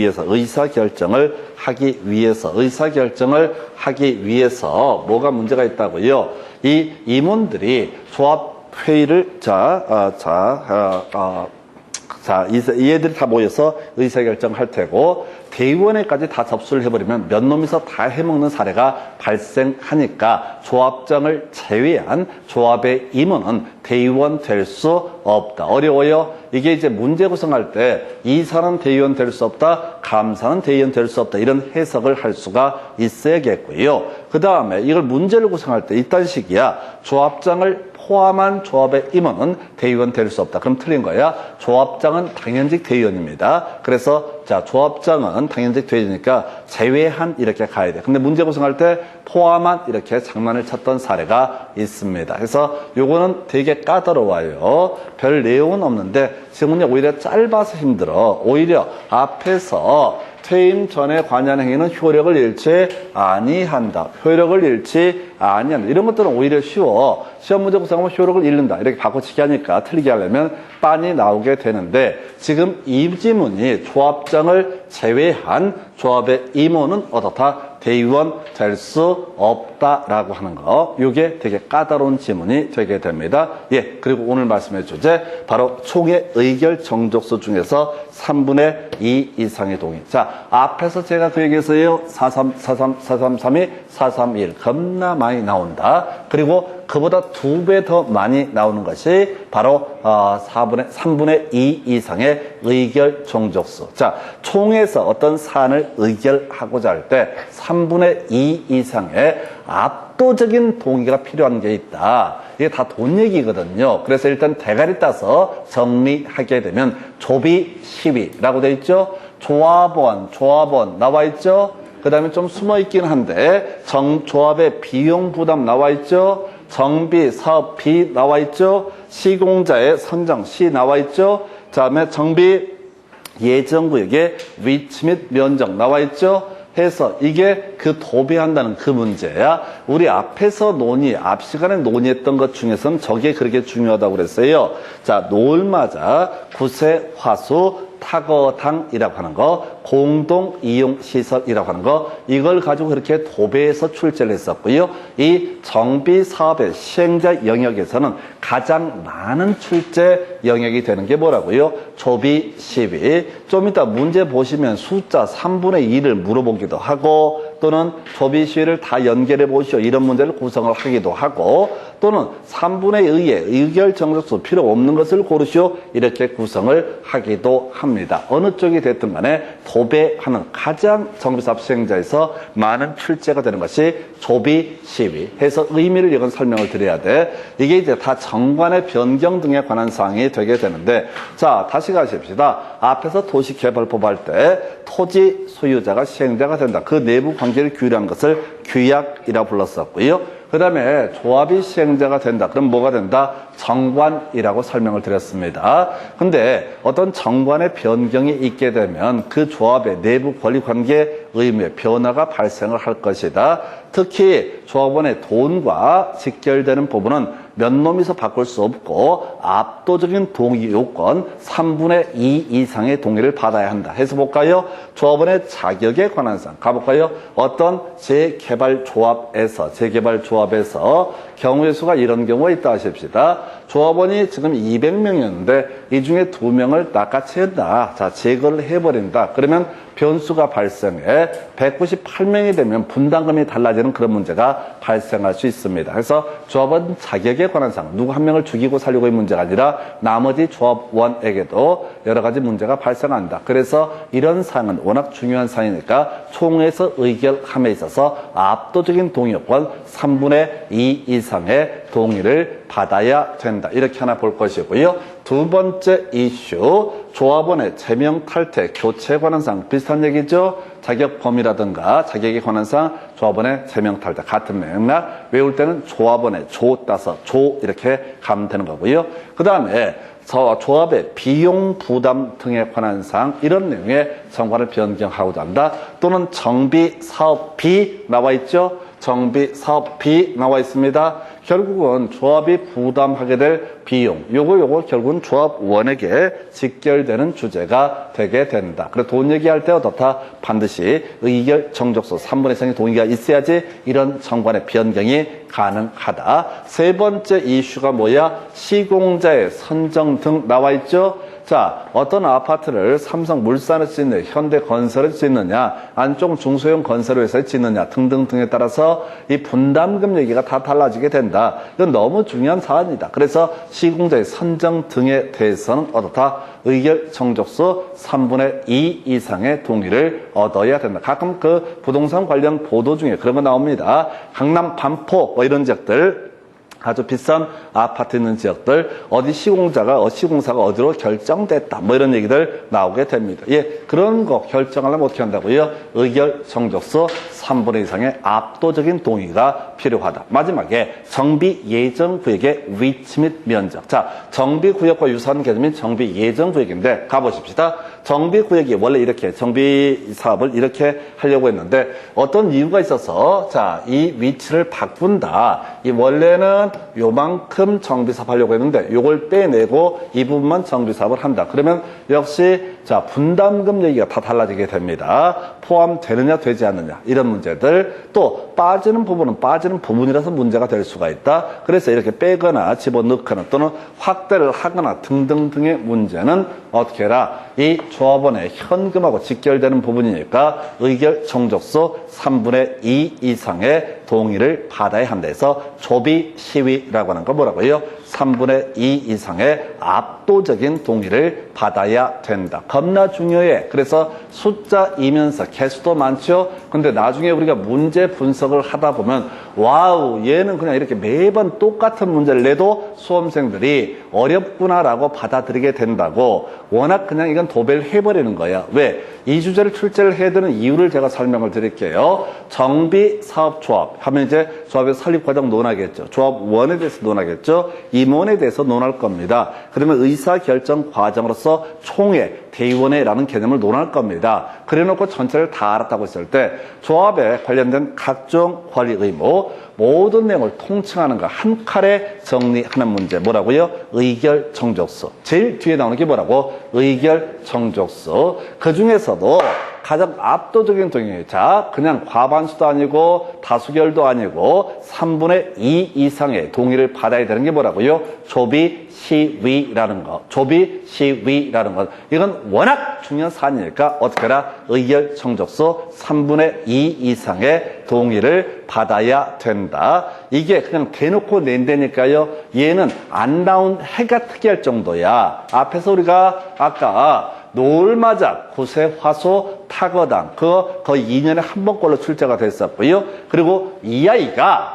위해서 뭐가 문제가 있다고요? 이 임원들이 조합회의를 이 애들이 다 모여서 의사결정을 할 테고 대의원회까지 다 접수를 해버리면 몇 놈이서 다 해먹는 사례가 발생하니까 조합장을 제외한 조합의 임원은 대의원 될 수 없다. 어려워요? 이게 이제 문제 구성할 때 이사는 대의원 될 수 없다, 감사는 대의원 될 수 없다, 이런 해석을 할 수가 있어야겠고요. 그 다음에 이걸 문제를 구성할 때 이딴 식이야. 조합장을 포함한 조합의 임원은 대의원 될 수 없다. 그럼 틀린 거야. 조합장은 당연직 대의원입니다. 그래서 자, 조합장은 당연직 대의원이니까 제외한 이렇게 가야 돼. 근데 문제 구성할 때 포함한 이렇게 장난을 쳤던 사례가 있습니다. 그래서 요거는 되게 까다로워요. 별 내용은 없는데 지금은 오히려 짧아서 힘들어. 오히려 앞에서 퇴임 전에 관여한 행위는 효력을 잃지 아니한다. 효력을 잃지 아니한다. 이런 것들은 오히려 쉬워. 시험 문제 구성하면 효력을 잃는다. 이렇게 바꿔치기 하니까 틀리게 하려면 빤히 나오게 되는데 지금 이 지문이 조합장을 제외한 조합의 임원은 어떻다? 대의원 될 수 없다라고 하는 거. 이게 되게 까다로운 지문이 되게 됩니다. 예, 그리고 오늘 말씀의 주제 바로 총회 의결 정족수 중에서 3분의 2 이상의 동의. 자, 앞에서 제가 그 얘기했어요. 43332, 431 겁나 많이 나온다. 그리고 그보다 2배 더 많이 나오는 것이 바로 3분의 2 이상의 의결 정족수. 자, 총회에서 어떤 사안을 의결하고자 할 때 3분의 2 이상의 압도적인 동의가 필요한 게 있다. 이게 다 돈 얘기거든요. 그래서 일단 대가리 따서 정리하게 되면 조비 시위라고 돼 있죠. 조합원 나와 있죠. 그 다음에 좀 숨어 있긴 한데 조합의 비용 부담 나와 있죠. 정비, 사업비 나와 있죠. 시공자의 선정, 시 나와 있죠. 그 다음에 정비 예정구역의 위치 및 면적 나와 있죠. 해서 이게 그 도배한다는 그 문제야. 우리 앞에서 앞 시간에 논의했던 것 중에서는 저게 그렇게 중요하다고 그랬어요. 자, 노을마자, 구세, 화수, 타거당이라고 하는 거, 공동이용시설이라고 하는 거, 이걸 가지고 그렇게 도배해서 출제를 했었고요. 이 정비사업의 시행자 영역에서는 가장 많은 출제 영역이 되는 게 뭐라고요? 조비 시비. 좀 이따 문제 보시면 숫자 3분의 2를 물어보기도 하고, 또는 조비 시위를 다 연결해 보시오, 이런 문제를 구성을 하기도 하고, 또는 3분의 2의 의결 정족수 필요 없는 것을 고르시오, 이렇게 구성을 하기도 합니다. 어느 쪽이 됐든 간에 도배하는 가장 정비사업 시행자에서 많은 출제가 되는 것이 조비 시위 해서 의미를 이건 설명을 드려야 돼. 이게 이제 다 정관의 변경 등에 관한 사항이 되게 되는데, 자, 다시 가십시다. 앞에서 도시개발법 할 때 토지 소유자가 시행자가 된다. 그 내부 관계를 규율한 것을 규약이라 불렀었고요. 그 다음에 조합이 시행자가 된다. 그럼 뭐가 된다? 정관이라고 설명을 드렸습니다. 근데 어떤 정관의 변경이 있게 되면 그 조합의 내부 권리관계 의무의 변화가 발생을 할 것이다. 특히 조합원의 돈과 직결되는 부분은 몇 놈이서 바꿀 수 없고 압도적인 동의 요건 3분의 2 이상의 동의를 받아야 한다. 해서 볼까요? 조합원의 자격에 관한 사항 가볼까요? 어떤 재개발 조합에서 경우의 수가 이런 경우가 있다 하십시다. 조합원이 지금 200명이었는데 이 중에 2명을 낚아채운다. 자, 제거를 해버린다. 그러면 변수가 발생해 198명이 되면 분담금이 달라지는 그런 문제가 발생할 수 있습니다. 그래서 조합원 자격에 관한 사항, 누구 한 명을 죽이고 살리고의 문제가 아니라 나머지 조합원에게도 여러 가지 문제가 발생한다. 그래서 이런 사항은 워낙 중요한 사항이니까 총회에서 의결함에 있어서 압도적인 동의요건 3분의 2 이상의 동의를 받아야 된다. 이렇게 하나 볼 것이고요. 두 번째 이슈, 조합원의 제명 탈퇴, 교체에 관한 사항 비슷한 얘기죠. 자격 범위라든가 자격에 관한 사항, 조합원의 제명 탈퇴 같은 맥락. 외울 때는 조합원의 조 따서 조 이렇게 가면 되는 거고요. 그 다음에 조합의 비용 부담 등에 관한 사항, 이런 내용의 정관을 변경하고자 한다. 또는 정비 사업비 나와 있죠. 정비 사업비 나와 있습니다. 결국은 조합이 부담하게 될 비용, 요거 결국은 조합원에게 직결되는 주제가 되게 된다. 그래서 돈 얘기할 때 어떻다? 반드시 의결 정족수 3분의 2 이상의 동의가 있어야지 이런 정관의 변경이 가능하다. 세 번째 이슈가 뭐야? 시공자의 선정 등 나와 있죠. 자, 어떤 아파트를 삼성물산에서 짓느냐, 현대건설에서 짓느냐, 안쪽 중소형 건설회사에 짓느냐 등등등에 따라서 이 분담금 얘기가 다 달라지게 된다. 이건 너무 중요한 사안이다. 그래서 시공자의 선정 등에 대해서는 어떻다? 의결정족수 3분의 2 이상의 동의를 얻어야 된다. 가끔 그 부동산 관련 보도 중에 그런 거 나옵니다. 강남 반포 뭐 이런 지역들, 아주 비싼 아파트 있는 지역들, 어디 시공사가 어디로 결정됐다. 뭐 이런 얘기들 나오게 됩니다. 예, 그런 거 결정하려면 어떻게 한다고요? 의결 정족수 3분의 이상의 압도적인 동의가 필요하다. 마지막에 정비 예정 구역의 위치 및 면적. 자, 정비 구역과 유사한 개념인 정비 예정 구역인데 가보십시다. 정비 구역이 원래 이렇게 정비 사업을 이렇게 하려고 했는데 어떤 이유가 있어서 자, 이 위치를 바꾼다. 이 원래는 요만큼 정비 사업 하려고 했는데 요걸 빼내고 이 부분만 정비 사업을 한다. 그러면 역시 자, 분담금 얘기가 다 달라지게 됩니다. 포함되느냐 되지 않느냐 이런 문제들, 또 빠지는 부분은 빠지는 부분이라서 문제가 될 수가 있다. 그래서 이렇게 빼거나 집어넣거나 또는 확대를 하거나 등등등의 문제는 어떻게 해라? 이 조합원의 현금하고 직결되는 부분이니까 의결 정족수 3분의 2 이상의 동의를 받아야 한다 해서 조비 시위라고 하는 거 뭐라고요? 3분의 2 이상의 압도적인 동의를 받아야 된다. 겁나 중요해. 그래서 숫자이면서 개수도 많죠. 근데 나중에 우리가 문제 분석을 하다 보면 와우, 얘는 그냥 이렇게 매번 똑같은 문제를 내도 수험생들이 어렵구나라고 받아들이게 된다고. 워낙 그냥 이건 도배를 해버리는 거야. 왜? 이 주제를 출제를 해야 되는 이유를 제가 설명을 드릴게요. 정비사업조합 하면 이제 조합의 설립 과정 논하겠죠. 조합원에 대해서 논하겠죠. 임원에 대해서 논할 겁니다. 그러면 의사결정 과정으로서 총회, 대의원회라는 개념을 논할 겁니다. 그래놓고 전체를 다 알았다고 했을 때 조합에 관련된 각종 관리 의무, 모든 내용을 통칭하는 거 한 칼에 정리하는 문제 뭐라고요? 의결 정족수. 제일 뒤에 나오는 게 뭐라고? 의결 정족수. 그 중에서도 가장 압도적인 동의. 자, 그냥 과반수도 아니고 다수결도 아니고 3분의 2 이상의 동의를 받아야 되는 게 뭐라고요? 조비 시위라는 거. 조비 시위라는 것. 이건 워낙 중요한 사안이니까 어떻게 해라? 의결 정족수 3분의 2 이상의 동의를 받아야 된다. 이게 그냥 대놓고 낸다니까요. 얘는 안 나온 해가 특이할 정도야. 앞에서 우리가 아까 노을마작, 구세, 화소, 타거당 그거 거의 2년에 한 번꼴로 출제가 됐었고요. 그리고 이 아이가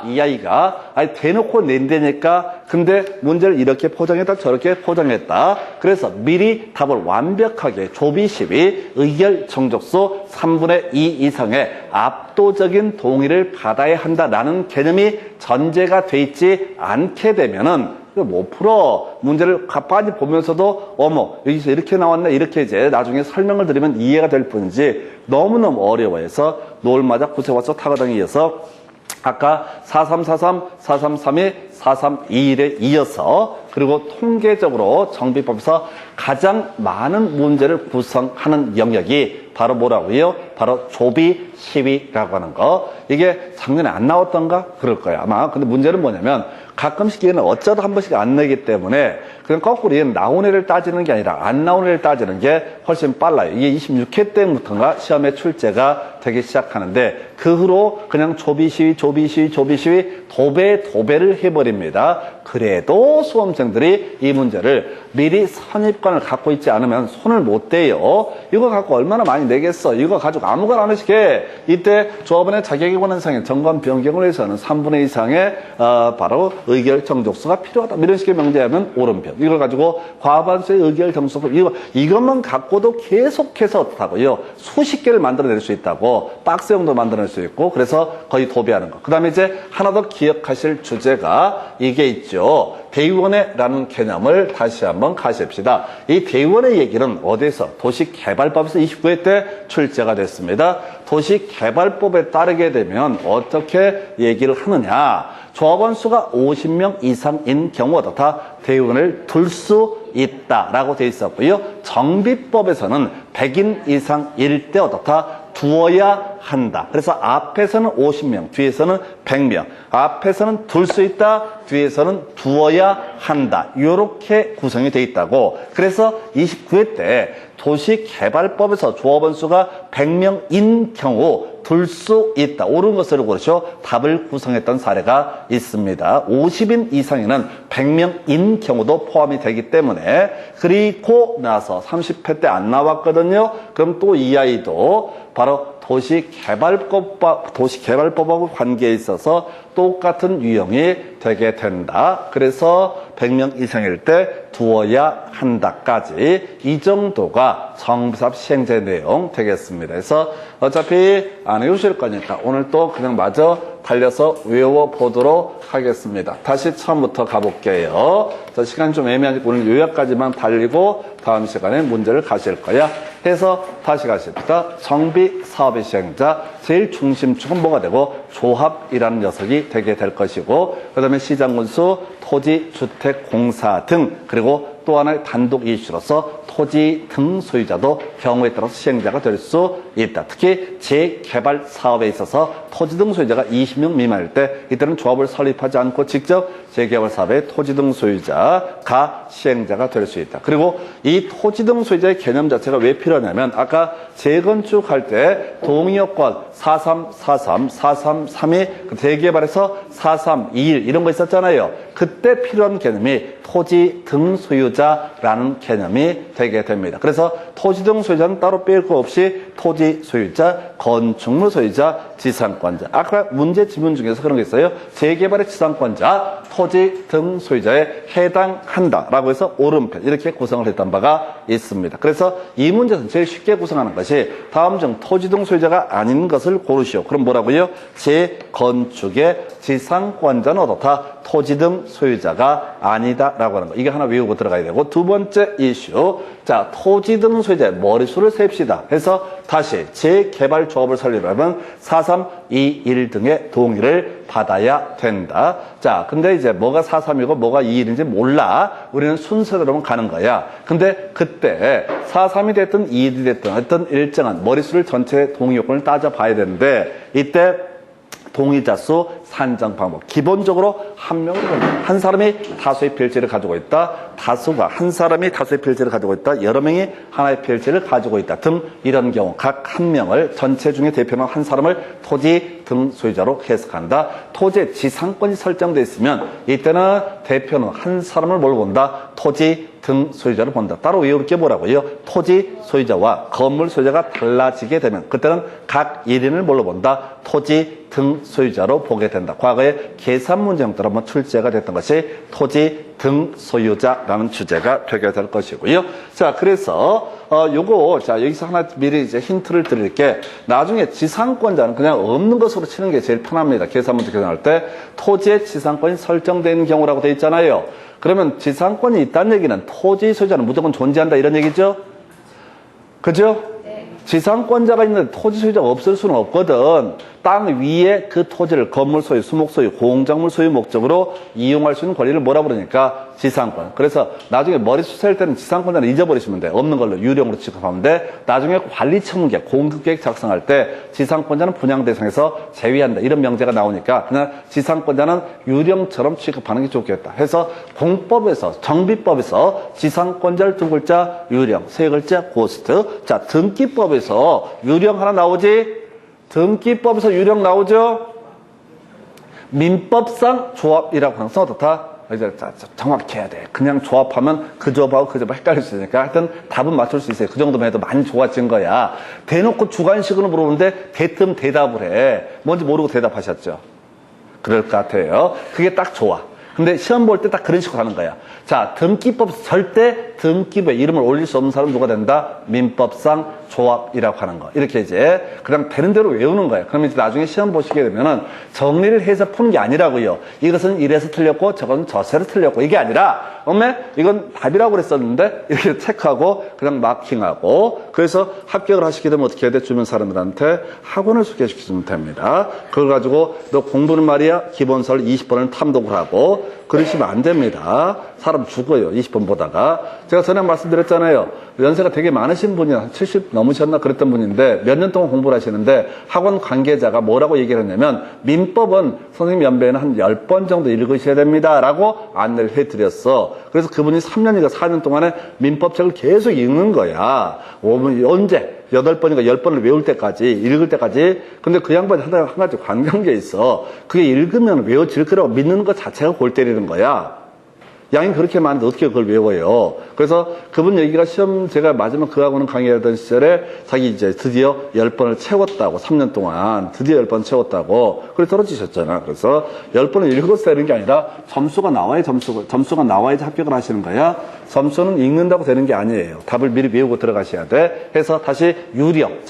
아니 대놓고 낸다니까 근데 문제를 이렇게 포장했다 저렇게 포장했다. 그래서 미리 답을 완벽하게 조비시비 의결 정족수 3분의 2 이상의 압도적인 동의를 받아야 한다라는 개념이 전제가 돼 있지 않게 되면은 못 풀어. 문제를 가만히 보면서도 어머 여기서 이렇게 나왔네 이렇게 이제 나중에 설명을 드리면 이해가 될 뿐이지 너무너무 어려워해서 노을마작 구세화소 타거당에 이어서 아까 4343, 4332, 4321에 이어서 그리고 통계적으로 정비법에서 가장 많은 문제를 구성하는 영역이 바로 뭐라고요? 바로 조비 시위라고 하는 거. 이게 작년에 안 나왔던가? 그럴 거야 아마. 근데 문제는 뭐냐면 가끔씩 얘는 어쩌다 한 번씩 안 내기 때문에 그냥 거꾸로 얘는 나온 애를 따지는 게 아니라 안 나온 애를 따지는 게 훨씬 빨라요. 이게 26회 때부터인가 시험에 출제가 되기 시작하는데 그 후로 그냥 조비시위 도배를 해버립니다. 그래도 수험생들이 이 문제를 미리 선입관을 갖고 있지 않으면 손을 못 대요. 이거 갖고 얼마나 많이 내겠어. 이거 가지고 아무거나 안 하시게. 이때 조합원의 자격이 권한상의 정관 변경을 해서는 3분의 이상의 바로 의결 정족수가 필요하다. 이런 식의 명제하면 옳은편. 이걸 가지고 과반수의 의결 정족수 이것만 갖고도 계속해서 어떻다고요? 수십 개를 만들어낼 수 있다고. 박스형도 만들어낼 수 있고 그래서 거의 도배하는 거. 그 다음에 이제 하나 더 기억하실 주제가 이게 있죠. 대의원회라는 개념을 다시 한번 가십시다. 이 대의원회 얘기는 어디서? 도시개발법에서 29회 때 출제가 됐습니다. 도시개발법에 따르게 되면 어떻게 얘기를 하느냐. 조합원 수가 50명 이상인 경우 어떻다? 대의원을 둘 수 있다라고 돼 있었고요. 정비법에서는 100인 이상일 때 어떻다? 두어야 한다. 그래서 앞에서는 50명, 뒤에서는 100명. 앞에서는 둘 수 있다, 뒤에서는 두어야 한다. 이렇게 구성이 돼 있다고. 그래서 29회 때 도시개발법에서 조합원 수가 100명인 경우 둘 수 있다. 옳은 것으로 고르시오. 답을 구성했던 사례가 있습니다. 50인 이상에는 100명인 경우도 포함이 되기 때문에. 그리고 나서 30회 때 안 나왔거든요. 그럼 또 이 아이도 바로 도시개발법하고 관계에 있어서 똑같은 유형이 되게 된다. 그래서 100명 이상일 때 두어야 한다까지 이 정도가 정비사업 시행제 내용 되겠습니다. 그래서 어차피 안 외우실 거니까 오늘 또 그냥 마저 달려서 외워보도록 하겠습니다. 다시 처음부터 가볼게요. 자, 시간 좀 애매하니까 오늘 요약까지만 달리고 다음 시간에 문제를 가실 거야. 해서 다시 가십시다. 정비사업의 시행자 제일 중심축은 뭐가 되고 조합이라는 녀석이 되게 될 것이고 그 다음에 시장군수, 토지, 주택, 공사 등 그리고 또 하나의 단독 이슈로서 토지 등 소유자도 경우에 따라서 시행자가 될 수 있다. 특히 재개발 사업에 있어서 토지 등 소유자가 20명 미만일 때 이때는 조합을 설립하지 않고 직접 재개발 사업의 토지 등 소유자가 시행자가 될 수 있다. 그리고 이 토지 등 소유자의 개념 자체가 왜 필요하냐면 아까 재건축할 때 동의요건 4343, 433이 재개발에서 4321 이런 거 있었잖아요. 그때 필요한 개념이 토지 등 소유자라는 개념이 되게 됩니다. 그래서 토지 등 소유자는 따로 뺄 거 없이 토지 소유자, 건축물 소유자, 지상권자. 아까 문제 지문 중에서 그런 게 있어요. 재개발의 지상권자, 토지 등 소유자에 해당한다라고 해서 오른편 이렇게 구성을 했던 바가 있습니다. 그래서 이 문제에서 제일 쉽게 구성하는 것이 다음 중 토지 등 소유자가 아닌 것을 고르시오. 그럼 뭐라고요? 재건축의 지상권자는 어떻다? 토지 등 소유자가 아니다라고 하는 거. 이게 하나 외우고 들어가야 되고 두 번째 이슈. 자, 토지 등 소유자의 머릿수를 셉시다. 해서 다시 재개발 조합을 설립하면 4321 등의 동의를 받아야 된다. 자, 근데 이제 뭐가 43이고 뭐가 21인지 몰라. 우리는 순서대로만 가는 거야. 근데 그때 43이 됐든 21이 됐든 어떤 일정한 머릿수를 전체 동의 요건을 따져봐야 되는데 이때 동의자 수 산정 방법. 기본적으로 한 사람이 다수의 필지를 가지고 있다. 다수가 한 사람이 다수의 필지를 가지고 있다. 여러 명이 하나의 필지를 가지고 있다. 등 이런 경우 각 한 명을 전체 중에 대표는 한 사람을 토지 등 소유자로 해석한다. 토지의 지상권이 설정되어 있으면 이때는 대표는 한 사람을 뭘 본다? 토지 등 소유자를 본다. 따로 외울 게 뭐라고요? 토지 소유자와 건물 소유자가 달라지게 되면 그때는 각 1인을 뭘로 본다? 토지 등 소유자로 보게 된다. 과거에 계산 문제 형태로 한번 출제가 됐던 것이 토지 등 소유자라는 주제가 되게 될 것이고요. 자, 그래서 요거 자 여기서 하나 미리 이제 힌트를 드릴게. 나중에 지상권자는 그냥 없는 것으로 치는 게 제일 편합니다. 계산 문제 계산할 때 토지의 지상권이 설정된 경우라고 돼 있잖아요. 그러면 지상권이 있다는 얘기는 토지 소유자는 무조건 존재한다 이런 얘기죠? 그죠? 지상권자가 있는데 토지 소유자가 없을 수는 없거든. 땅 위에 그 토지를 건물 소유, 수목 소유, 공작물 소유 목적으로 이용할 수 있는 권리를 뭐라 부르니까 지상권. 그래서 나중에 머릿수 셀 때는 지상권자는 잊어버리시면 돼. 없는 걸로 유령으로 취급하면 돼. 나중에 관리청문계, 공급계획 작성할 때 지상권자는 분양 대상에서 제외한다. 이런 명제가 나오니까 그냥 지상권자는 유령처럼 취급하는 게 좋겠다. 해서 공법에서, 정비법에서 지상권자를 두 글자 유령, 세 글자 고스트. 자, 등기법에서 유령 하나 나오지? 등기법에서 유령 나오죠? 민법상 조합이라고 하는 것은 어떻다? 이제 정확해야 돼. 그냥 조합하면 그 조합하고 그 조합 헷갈릴 수 있으니까 하여튼 답은 맞출 수 있어요. 그 정도만 해도 많이 좋아진 거야. 대놓고 주관식으로 물어보는데 대뜸 대답을 해. 뭔지 모르고 대답하셨죠? 그럴 것 같아요. 그게 딱 좋아. 근데 시험 볼 때 딱 그런 식으로 하는 거야. 자, 등기법 절대 등기부에 이름을 올릴 수 없는 사람은 누가 된다? 민법상 조합이라고 하는 거. 이렇게 이제 그냥 되는 대로 외우는 거예요. 그러면 이제 나중에 시험 보시게 되면은 정리를 해서 푸는 게 아니라고요. 이것은 이래서 틀렸고 저건 저래서 틀렸고 이게 아니라 엄매 이건 답이라고 그랬었는데 이렇게 체크하고 그냥 마킹하고 그래서 합격을 하시게 되면 어떻게 해야 돼? 주변 사람들한테 학원을 소개시켜주면 됩니다. 그걸 가지고 너 공부는 말이야 기본서를 20번을 탐독을 하고 그러시면 안 됩니다. 사람 죽어요. 20분 보다가. 제가 전에 말씀드렸잖아요. 연세가 되게 많으신 분이 한 70 넘으셨나 그랬던 분인데 몇 년 동안 공부를 하시는데 학원 관계자가 뭐라고 얘기를 했냐면 민법은 선생님 연배에는 한 10번 정도 읽으셔야 됩니다. 라고 안내를 해드렸어. 그래서 그분이 3년인가 4년 동안에 민법책을 계속 읽는 거야. 언제? 8번인가 10번을 외울 때까지, 읽을 때까지. 근데 그 양반이 한 가지 관계한 게 있어. 그게 읽으면 외워질 거라고 믿는 것 자체가 골 때리는 거야. 양이 그렇게 많은데 어떻게 그걸 외워요? 그래서 그분 얘기가 시험 제가 마지막 그 학원은 강의하던 시절에 자기 이제 드디어 10번을 채웠다고, 3년 동안 드디어 10번 채웠다고. 그래서 떨어지셨잖아. 그래서 10번을 읽어서 되는 게 아니라 점수가 나와야 점수가 나와야지 합격을 하시는 거야. 점수는 읽는다고 되는 게 아니에요. 답을 미리 외우고 들어가셔야 돼. 해서 다시 유력.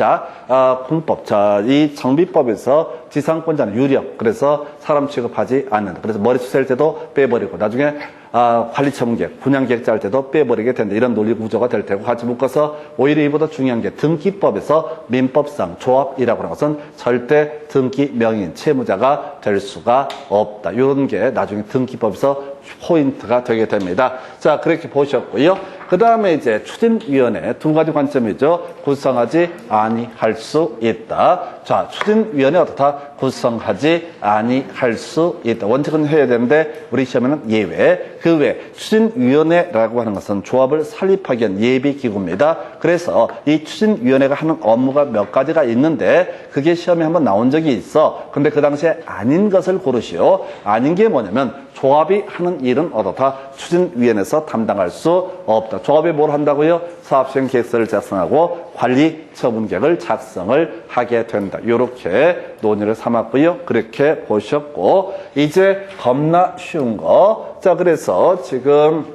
공법. 이 정비법에서 지상권자는 유력. 그래서 사람 취급하지 않는다. 그래서 머리숱 셀 때도 빼버리고 나중에 관리처분계획, 분양계획 짤 때도 빼버리게 된다. 이런 논리 구조가 될 테고 같이 묶어서 오히려 이보다 중요한 게 등기법에서 민법상 조합이라고 하는 것은 절대 등기 명인 채무자가 될 수가 없다. 이런 게 나중에 등기법에서 포인트가 되게 됩니다. 자, 그렇게 보셨고요. 그 다음에 이제 추진위원회 두 가지 관점이죠. 구성하지 아니할 수 있다. 자, 추진위원회 어떻다? 구성하지 아니할 수 있다. 원칙은 해야 되는데 우리 시험에는 예외. 그 외 추진위원회라고 하는 것은 조합을 설립하기 위한 예비기구입니다. 그래서 이 추진위원회가 하는 업무가 몇 가지가 있는데 그게 시험에 한번 나온 적이 있어. 근데 그 당시에 아닌 것을 고르시오. 아닌 게 뭐냐면 조합이 하는 일은 어떻다? 추진위원회에서 담당할 수 없다. 조합이 뭘 한다고요? 사업시행 계획서를 작성하고 관리처분계획을 작성을 하게 된다. 이렇게 논의를 삼았고요. 그렇게 보셨고 이제 겁나 쉬운 거. 자, 그래서 지금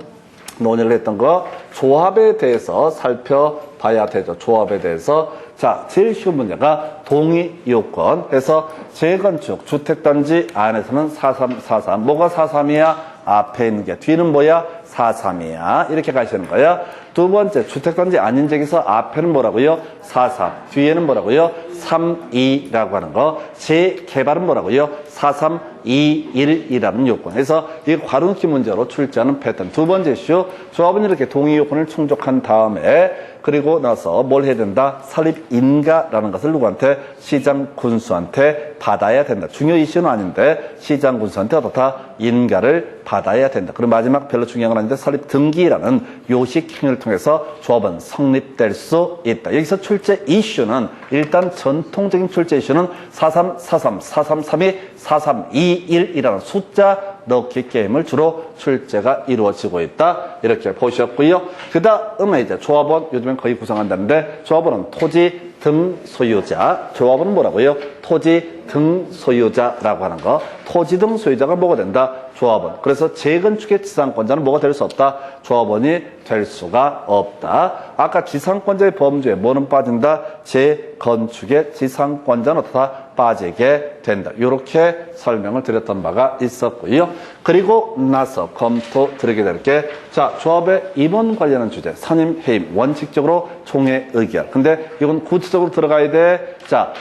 논의를 했던 거 조합에 대해서 살펴봐야 되죠. 조합에 대해서. 자, 제일 쉬운 문제가 동의 요건. 해서 재건축 주택단지 안에서는 4343. 뭐가 43이야? 앞에 있는 게. 뒤는 뭐야? 43이야. 이렇게 가시는 거야. 두 번째, 주택단지 아닌 지역에서 앞에는 뭐라고요? 43. 뒤에는 뭐라고요? 32라고 하는 거. 재개발은 뭐라고요? 4321이라는 요건. 그래서 이 괄호넣기 문제로 출제하는 패턴. 두 번째 이슈, 조합은 이렇게 동의 요건을 충족한 다음에 그리고 나서 뭘 해야 된다? 설립인가라는 것을 누구한테? 시장 군수한테 받아야 된다. 중요 이슈는 아닌데 시장 군수한테 어떻다? 인가를 받아야 된다. 그리고 마지막 별로 중요한 건 아닌데 설립 등기라는 요식 행위를 통해서 조합은 성립될 수 있다. 여기서 출제 이슈는 일단 전통적인 출제 이슈는 4343, 4332, 4321이라는 숫자 넣기 게임을 주로 출제가 이루어지고 있다. 이렇게 보셨고요. 그 다음에 이제 조합원 요즘엔 거의 구성한다는데 조합원은 토지 등 소유자. 조합원은 뭐라고요? 토지 등 소유자라고 하는 거. 토지 등 소유자가 뭐가 된다? 조합원. 그래서 재건축의 지상권자는 뭐가 될 수 없다? 조합원이 될 수가 없다. 아까 지상권자의 범주에 뭐는 빠진다? 재건축의 지상권자는 어떻다? 빠지게 된다. 이렇게 설명을 드렸던 바가 있었고요. 그리고 나서 검토 드리게 될 게, 자, 조합의 임원 관련한 주제, 선임, 해임, 원칙적으로 총회 의결. 근데 이건 구체적으로 들어가야 돼. 자,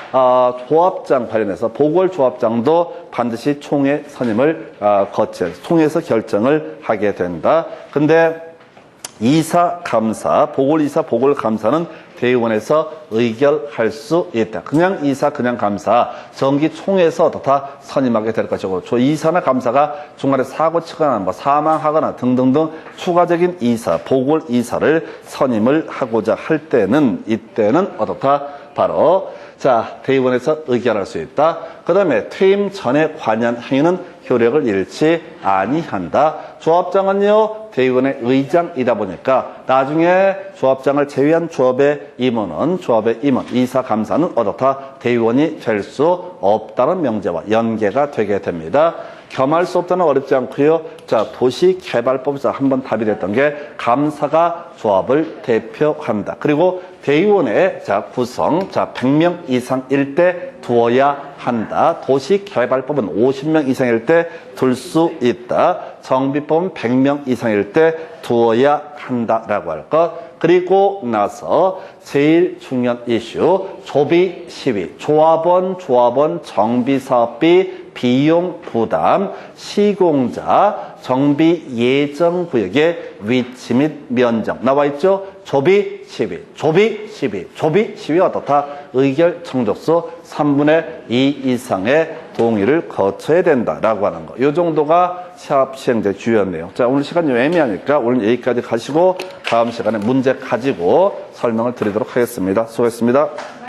조합장 관련해서 보궐 조합장도 반드시 총회 선임을 거쳐서 총회에서 결정을 하게 된다. 근데 이사, 감사, 보궐이사, 보궐감사는 대의원에서 의결할 수 있다. 그냥 이사, 그냥 감사, 정기총회에서 다 선임하게 될 것이고, 이사나 감사가 중간에 사고 치거나 뭐 사망하거나 등등등 추가적인 이사, 보궐이사를 선임을 하고자 할 때는, 이때는 어떻다? 바로 자, 대의원에서 의결할 수 있다. 그 다음에 퇴임 전에 관여한 행위는 효력을 잃지 아니한다. 조합장은요, 대의원의 의장이다 보니까 나중에 조합장을 제외한 조합의 임원은, 이사, 감사는 어떻다? 대의원이 될 수 없다는 명제와 연계가 되게 됩니다. 겸할 수 없다는 어렵지 않고요. 자, 도시개발법에서 한번 답이 됐던 게 감사가 조합을 대표한다. 그리고 대의원의 구성, 100명 이상일 때 두어야 한다. 도시개발법은 50명 이상일 때 둘 수 있다. 정비법은 100명 이상일 때 두어야 한다라고 할 것. 그리고 나서 제일 중요한 이슈, 조비 시위. 조합원 정비사업비 비용 부담, 시공자, 정비 예정 구역의 위치 및 면적 나와 있죠? 조비 12, 조비 12, 조비 12와 어떻다? 의결 청족서 3분의 2 이상의 동의를 거쳐야 된다라고 하는 거. 이 정도가 시합 시행제 주였네요. 자, 오늘 시간이 애매하니까 오늘 여기까지 가시고 다음 시간에 문제 가지고 설명을 드리도록 하겠습니다. 수고했습니다.